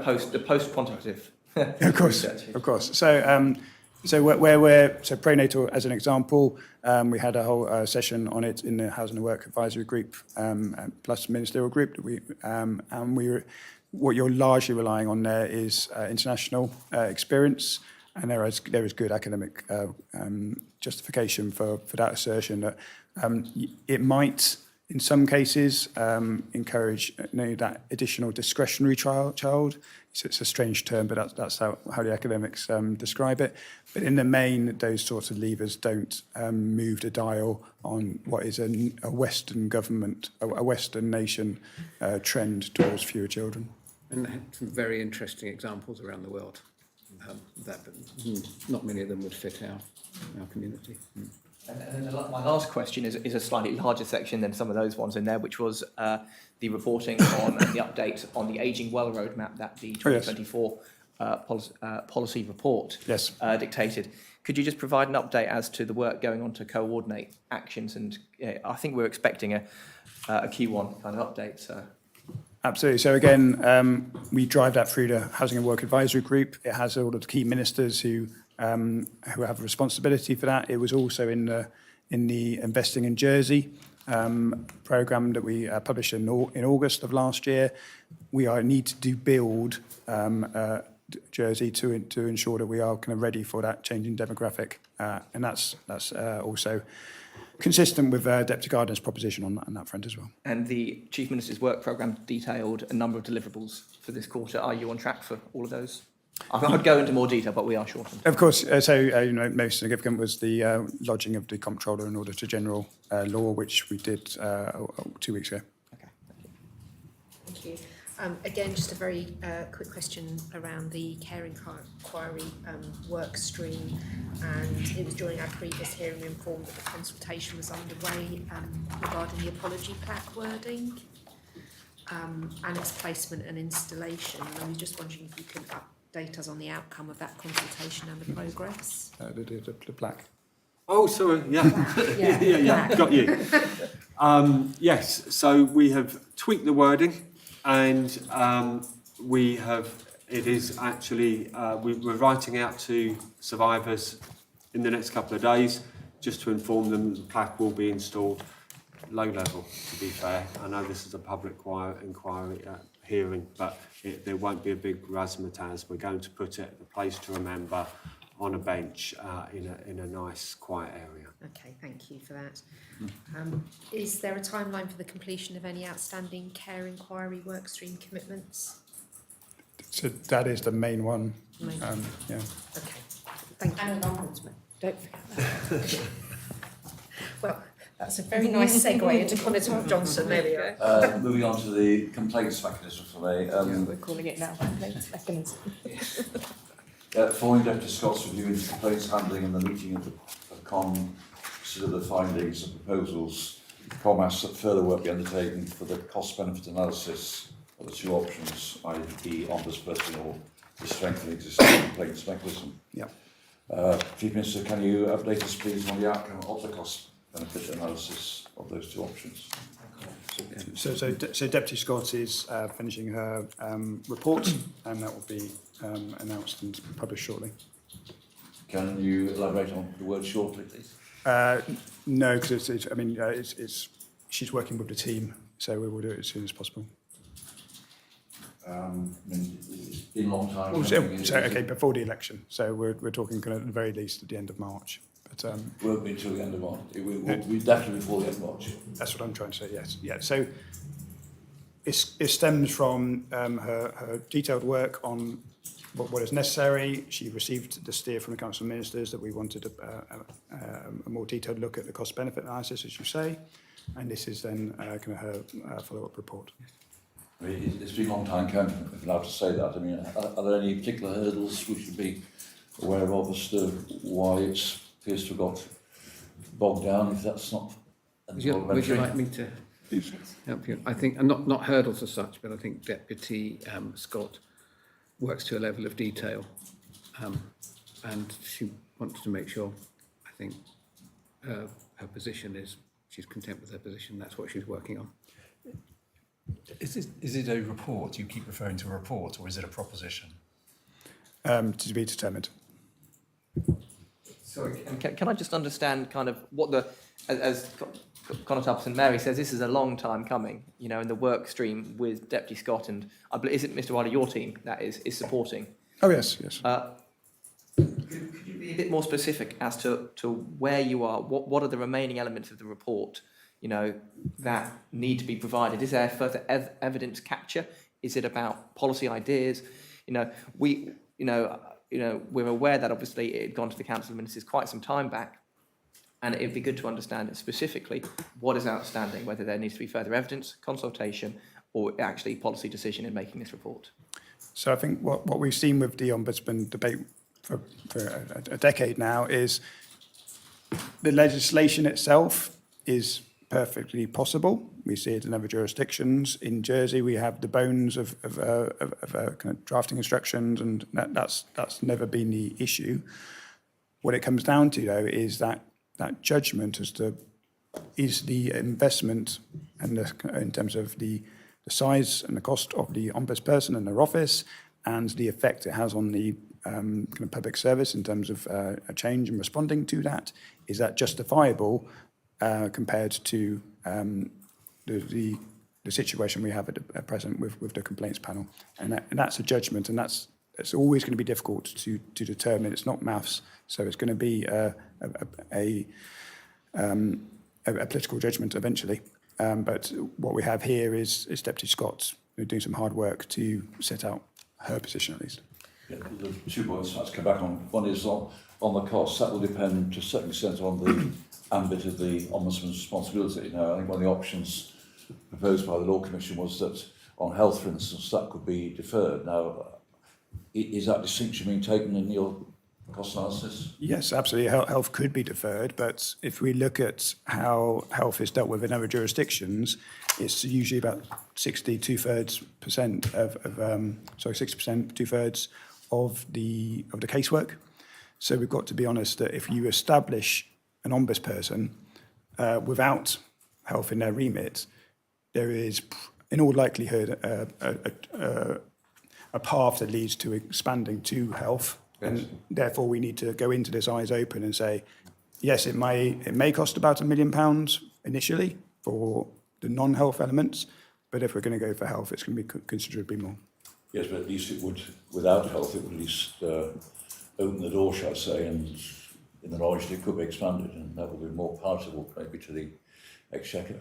post quantitative research. Of course. So pronatal, as an example, we had a whole session on it in the Housing and Work Advisory Group plus Ministerial Group. What you're largely relying on there is international experience, and there is good academic justification for that assertion that it might, in some cases, encourage that additional discretionary child. It's a strange term, but that's how the academics describe it. But in the main, those sorts of levers don't move the dial on what is a Western government, a Western nation trend towards fewer children. And some very interesting examples around the world. But not many of them would fit our community. And then my last question is a slightly larger section than some of those ones in there, which was the reporting on the update on the Ageing Well roadmap that the 2024 policy report dictated. Could you just provide an update as to the work going on to coordinate actions? And I think we're expecting a Q1 kind of update. So. Absolutely. So again, we drive that through the Housing and Work Advisory Group. It has all of the key ministers who have responsibility for that. It was also in the Investing in Jersey programme that we published in August of last year. We need to build Jersey to ensure that we are kind of ready for that changing demographic, and that's also consistent with Deputy Gardiner's proposition on that front as well. And the Chief Minister's work programme detailed a number of deliverables for this quarter. Are you on track for all of those? I would go into more detail, but we are shortened. Of course, most significant was the lodging of the Comptroller in Auditor General law, which we did 2 weeks ago. Okay, thank you. Thank you. Again, just a very quick question around the care inquiry work stream, and it was during our previous hearing we informed that the consultation was underway regarding the apology plaque wording and its placement and installation. And I was just wondering if you could update us on the outcome of that consultation and the progress. The plaque. Oh, sorry, yeah, got you. Yes, so we have tweaked the wording, and it is actually, we're writing out to survivors in the next couple of days, just to inform them the plaque will be installed low level, to be fair. I know this is a public inquiry hearing, but there won't be a big razzmatazz. We're going to put it, a place to remember, on a bench in a nice, quiet area. Okay, thank you for that. Is there a timeline for the completion of any outstanding care inquiry workstream commitments? So that is the main one. Yeah. Okay, thank you. And an ombudsman, don't forget that. Well, that's a very nice segue into Conor Johnson. There we are. Moving on to the complaints mechanism for me. We're calling it now complaints mechanism. Following Deputy Scott's review into complaints handling and the meeting of the COM, consider the findings and proposals. COM asks that further work be undertaken for the cost-benefit analysis of the two options, i.e. ombudsperson or to strengthen existing complaints mechanism. Yeah. Chief Minister, can you update us please on the outcome of the cost-benefit analysis of those two options? So Deputy Scott is finishing her report, and that will be announced and published shortly. Can you elaborate on the word shortly, please? No, because she's working with the team, so we will do it as soon as possible. It's been a long time. Before the election. So we're talking kind of at the very least at the end of March. But won't be until the end of March. It will be definitely before the end of March. That's what I'm trying to say. Yes. Yeah. So it stems from her detailed work on what is necessary. She received the steer from the Council of Ministers that we wanted a more detailed look at the cost-benefit analysis, as you say, and this is then kind of her follow-up report. I mean, it's been a long time coming, if I'm allowed to say that. I mean, are there any particular hurdles we should be aware of as to why it appears to have got bogged down, if that's not... Would you like me to help you? I think, and not hurdles as such, but I think Deputy Scott works to a level of detail, and she wants to make sure, I think, her position is, she's content with her position, that's what she's working on. Is it a report? You keep referring to a report, or is it a proposition? To be determined. Sorry, can I just understand kind of what as Conor Tubbs Mary says, this is a long time coming, you know, in the work stream with Deputy Scott, and I believe, is it Mr. Wilder, your team that is supporting? Oh, yes. Could you be a bit more specific as to where you are? What are the remaining elements of the report, you know, that need to be provided? Is there further evidence capture? Is it about policy ideas? We're aware that obviously it had gone to the Council of Ministers quite some time back, and it'd be good to understand specifically what is outstanding, whether there needs to be further evidence, consultation, or actually policy decision in making this report. So I think what we've seen with the Ombudsman debate for a decade now is the legislation itself is perfectly possible. We see it in other jurisdictions. In Jersey, we have the bones of kind of drafting instructions, and that's never been the issue. What it comes down to, though, is that judgment as to is the investment and in terms of the size and the cost of the ombudsperson and their office, and the effect it has on the kind of public service in terms of a change and responding to that. Is that justifiable compared to the situation we have at present with the complaints panel, and that's a judgment, and it's always going to be difficult to determine. It's not maths, so it's going to be a political judgment eventually. But what we have here is Deputy Scott doing some hard work to set out her position at least. Yeah, the 2 points I'd like to come back on. One is on the costs. That will depend to a certain extent on the ambit of the Ombudsman's responsibility. Now, I think one of the options proposed by the Law Commission was that on health, for instance, that could be deferred. Now, is that distinction being taken in your cost analysis? Yes, absolutely. Health could be deferred, but if we look at how health is dealt with in other jurisdictions, it's usually about 60%, 2/3 of the casework. So we've got to be honest that if you establish an ombudsperson without health in their remit, there is, in all likelihood, a path that leads to expanding to health. And therefore, we need to go into this eyes open and say, yes, it may cost about £1 million initially for the non-health elements, but if we're going to go for health, it's going to be considerably more. Yes, but at least it would, without health, it would at least open the door, shall I say, and in the knowledge that it could be expanded, and that would be more palatable maybe to the Exchequer.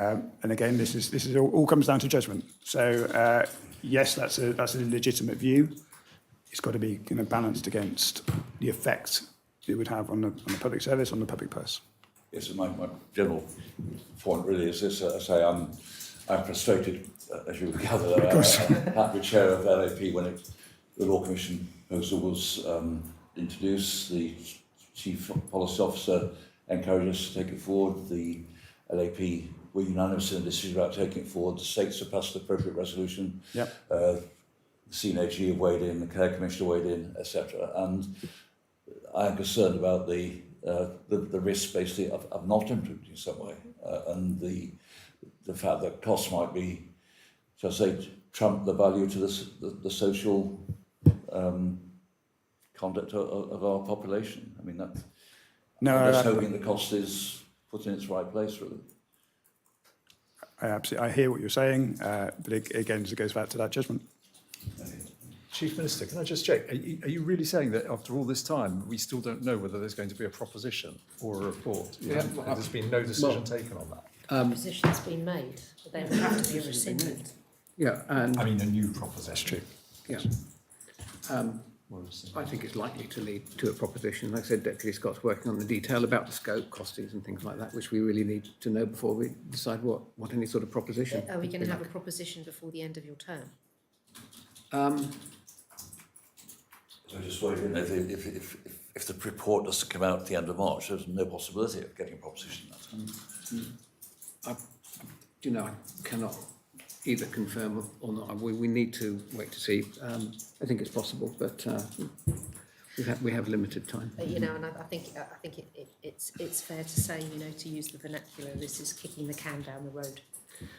And again, this is all comes down to judgment. So yes, that's a legitimate view. It's got to be balanced against the effect it would have on the public service, on the public purse. Yes, my general point really is this. I say I'm frustrated, as you would gather, at the chair of LAP when the Law Commission proposal was introduced. The Chief Policy Officer encouraged us to take it forward. The LAP were unanimous in the decision about taking it forward. The states have passed the appropriate resolution. Yep. The CNAG have weighed in, the Care Commissioner weighed in, etc. And I'm concerned about the risk, basically, of not improving in some way, and the fact that costs might be, shall I say, trump the value to the social conduct of our population. I mean, I'm just hoping the cost is put in its right place, really. I hear what you're saying, but again, it goes back to that judgment. Chief Minister, can I just check? Are you really saying that after all this time, we still don't know whether there's going to be a proposition or a report? Yeah. There's been no decision taken on that. Proposition's been made, but then there have to be a rescindment. Yeah, and I mean, a new proposition. That's true. yeah. I think it's likely to lead to a proposition. Like I said, Deputy Scott's working on the detail about the scope, costings and things like that, which we really need to know before we decide what any sort of proposition. Are we going to have a proposition before the end of your term? So just wondering if the report doesn't come out at the end of March, there's no possibility of getting a proposition that time. I cannot either confirm or not. We need to wait to see. I think it's possible, but we have limited time. And I think it's fair to say, to use the vernacular, this is kicking the can down the road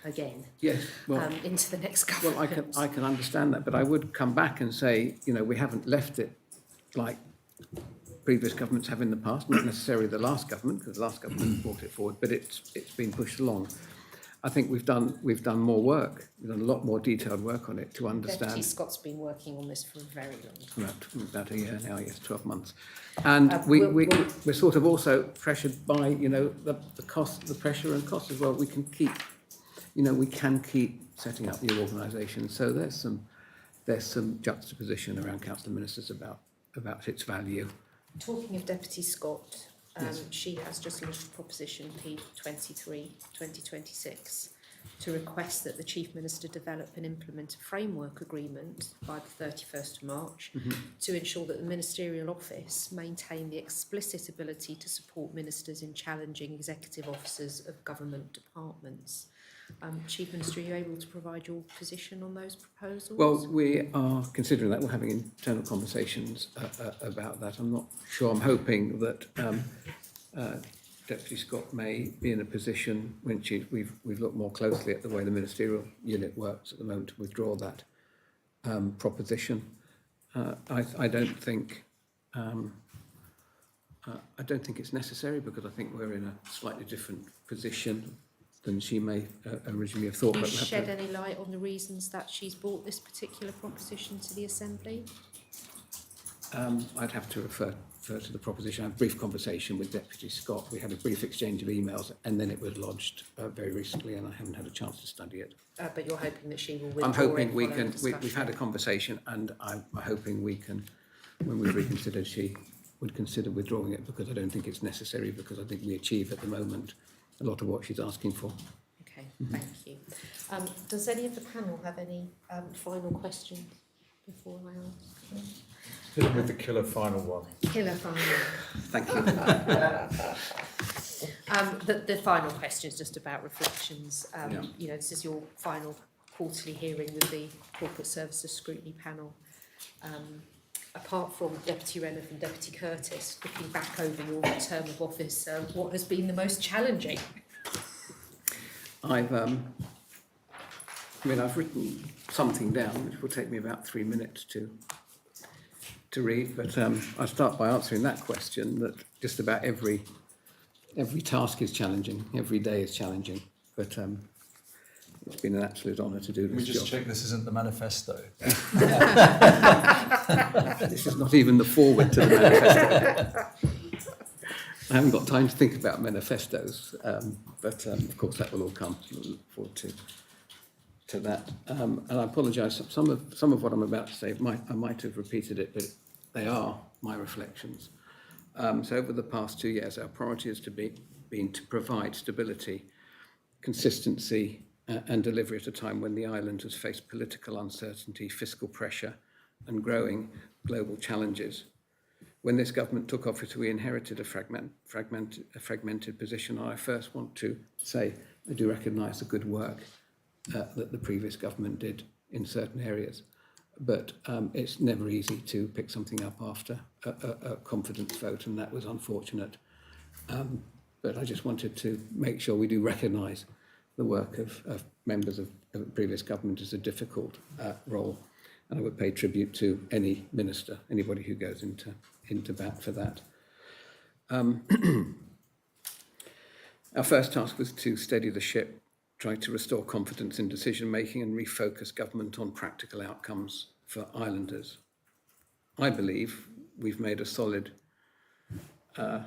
again. Yes, well, into the next government. well, I can understand that, but I would come back and say, we haven't left it like previous governments have in the past, not necessarily the last government, because the last government brought it forward, but it's been pushed along. I think we've done more work. We've done a lot more detailed work on it to understand. Deputy Scott's been working on this for a very long time. About a year now, yes, 12 months. And we're sort of also pressured by, the cost, the pressure and cost as well. We can keep setting up new organisations. So there's some juxtaposition around council and ministers about its value. Talking of Deputy Scott, she has just launched proposition P23 2026 to request that the Chief Minister develop and implement a framework agreement by the 31st of March to ensure that the Ministerial Office maintain the explicit ability to support ministers in challenging executive officers of government departments. Chief Minister, are you able to provide your position on those proposals? Well, we are considering that. We're having internal conversations about that. I'm not sure. I'm hoping that Deputy Scott may be in a position when we've looked more closely at the way the ministerial unit works at the moment to withdraw that proposition. I don't think I don't think it's necessary because I think we're in a slightly different position than she may originally have thought. Can you But we'll have shed to- any light on the reasons that she's brought this particular proposition to the Assembly? I'd have to refer to the proposition. I had a brief conversation with Deputy Scott. We had a brief exchange of emails and then it was lodged very recently and I haven't had a chance to study it. But you're hoping that she will withdraw I'm hoping it we following can, we've had a conversation and I'm hoping we can, when we reconsider, she would consider withdrawing it because I don't think it's necessary because I think we achieve at the moment a lot of what she's asking for. Okay, thank you. Does any of the panel have any final questions before I ask? Hit with the killer final one. Killer final. Thank you. The final question is just about reflections. Yeah. You know, this is your final quarterly hearing with the Corporate Services Scrutiny Panel. Apart from Deputy Renniff and Deputy Curtis, looking back over your term of office, what has been the most challenging? I've written something down, which will take me about 3 minutes to read, but I'll start by answering that question, that just about every task is challenging, every day is challenging, but it's been an absolute honour to do Can we this just job. check this isn't the manifesto? This is not even the forward to the manifesto. I haven't got time to think about manifestos, but of course that will all come. We'll look forward to that. And I apologise. Some of what I'm about to say, I might have repeated it, but they are my reflections. So over the past 2 years, our priority has been to provide stability, consistency, and delivery at a time when the island has faced political uncertainty, fiscal pressure, and growing global challenges. When this government took office, we inherited a fragmented position. I first want to say I do recognise the good work that the previous government did in certain areas, but it's never easy to pick something up after a confidence vote, and that was unfortunate. But I just wanted to make sure we do recognise the work of members of the previous government as a difficult role, and I would pay tribute to any minister, anybody who goes into bat for that. Our first task was to steady the ship, try to restore confidence in decision making and refocus government on practical outcomes for islanders. I believe we've made a solid and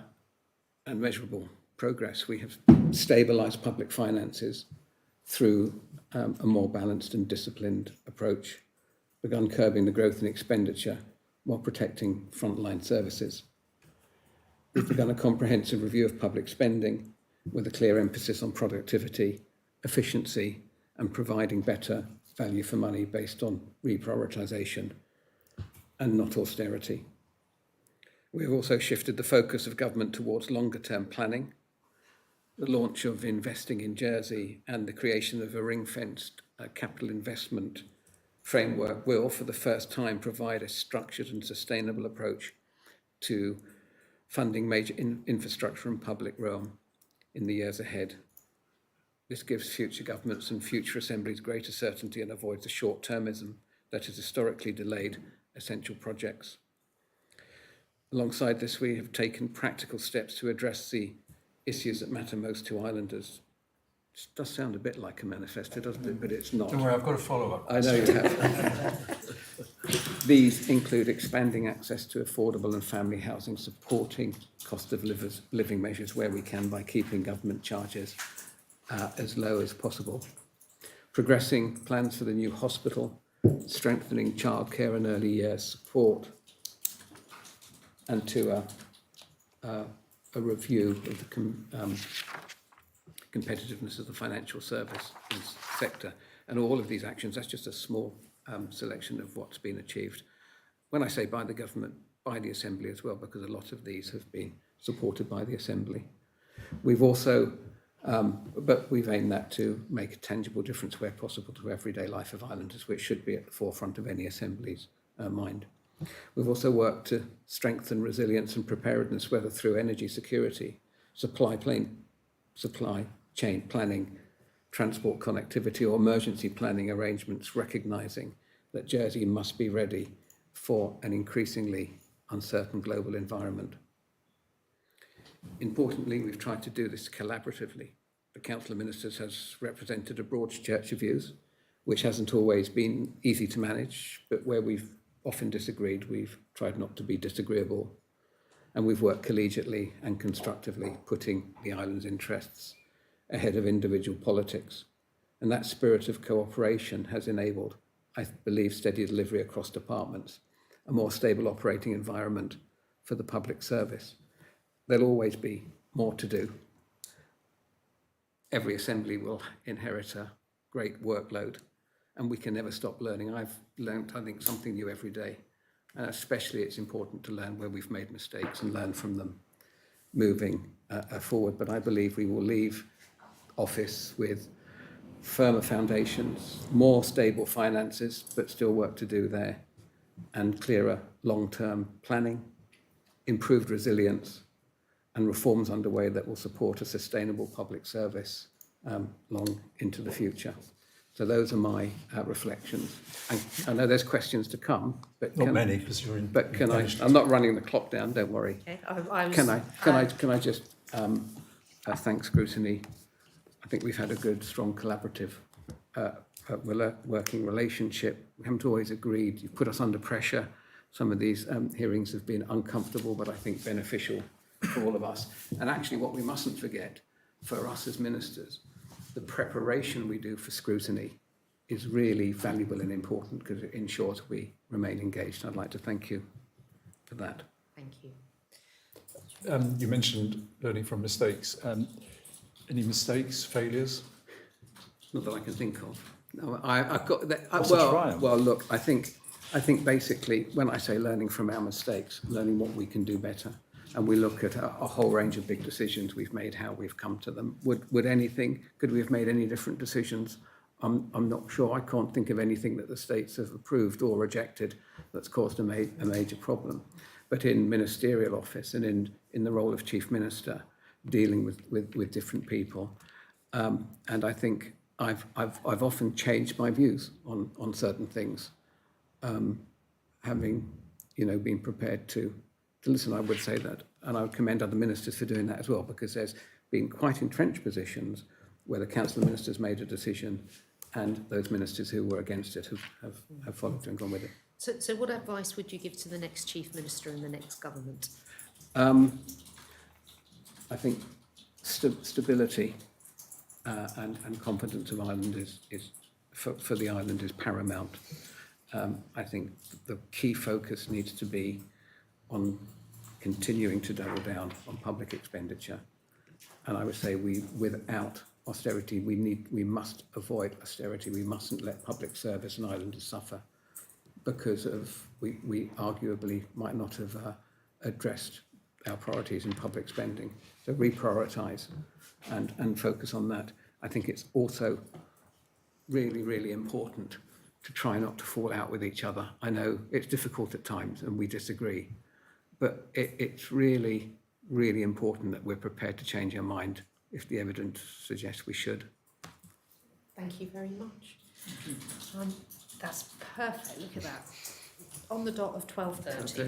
measurable progress. We have stabilised public finances through a more balanced and disciplined approach, begun curbing the growth in expenditure while protecting frontline services. We've begun a comprehensive review of public spending with a clear emphasis on productivity, efficiency, and providing better value for money based on reprioritisation and not austerity. We've also shifted the focus of government towards longer-term planning. The launch of Investing in Jersey and the creation of a ring-fenced capital investment framework will, for the first time, provide a structured and sustainable approach to funding major infrastructure and public realm in the years ahead. This gives future governments and future assemblies greater certainty and avoids the short-termism that has historically delayed essential projects. Alongside this, we have taken practical steps to address the issues that matter most to islanders. It does sound a bit like a manifesto, doesn't it? But it's not. Don't worry, I've got a follow-up. I know you have. These include expanding access to affordable and family housing, supporting cost of living measures where we can by keeping government charges as low as possible, progressing plans for the new hospital, strengthening childcare and early years support, and to a review of the competitiveness of the financial services sector. And all of these actions, that's just a small selection of what's been achieved. When I say by the government, by the Assembly as well, because a lot of these have been supported by the Assembly. We've also, but we've aimed that to make a tangible difference where possible to everyday life of islanders, which should be at the forefront of any Assembly's mind. We've also worked to strengthen resilience and preparedness, whether through energy security, supply chain planning, transport connectivity, or emergency planning arrangements, recognising that Jersey must be ready for an increasingly uncertain global environment. Importantly, we've tried to do this collaboratively. The Council of Ministers has represented a broad church of views, which hasn't always been easy to manage, but where we've often disagreed, we've tried not to be disagreeable. And we've worked collegiately and constructively, putting the island's interests ahead of individual politics. And that spirit of cooperation has enabled, I believe, steady delivery across departments, a more stable operating environment for the public service. There'll always be more to do. Every assembly will inherit a great workload, and we can never stop learning. I've learned, I think, something new every day. And especially it's important to learn where we've made mistakes and learn from them moving forward. But I believe we will leave office with firmer foundations, more stable finances, but still work to do there, and clearer long-term planning, improved resilience, and reforms underway that will support a sustainable public service long into the future. So those are my reflections. And I know there's questions to come, but Not many, because you're in. But can I? I'm not running the clock down. Don't worry. Okay, Can I just thank Scrutiny? I think we've had a good, strong, collaborative working relationship. We haven't always agreed. You've put us under pressure. Some of these hearings have been uncomfortable, but I think beneficial for all of us. And actually, what we mustn't forget, for us as ministers, the preparation we do for scrutiny is really valuable and important because it ensures we remain engaged. I'd like to thank you for that. Thank you. You mentioned learning from mistakes. Any mistakes, failures? Not that I can think of. No, I've got that. What's the triumph? Well, look, I think basically when I say learning from our mistakes, learning what we can do better, and we look at a whole range of big decisions we've made, how we've come to them. Could we have made any different decisions? I'm not sure. I can't think of anything that the states have approved or rejected that's caused a major problem. But in ministerial office and in the role of chief minister, dealing with different people, and I think I've often changed my views on certain things, having been prepared to listen. I would say that, and I would commend other ministers for doing that as well, because there's been quite entrenched positions where the Council of Ministers made a decision and those ministers who were against it have followed and gone with it. So what advice would you give to the next Chief Minister and the next government? I think stability and confidence of Ireland is for the island is paramount. I think the key focus needs to be on continuing to double down on public expenditure. And I would say without austerity, we must avoid austerity. We mustn't let public service and islanders suffer because we arguably might not have addressed our priorities in public spending. So reprioritise and focus on that. I think it's also really, really important to try not to fall out with each other. I know it's difficult at times and we disagree, but it's really, really important that we're prepared to change our mind if the evidence suggests we should. Thank you very much. That's perfect. Look at that. On the dot of 12:30.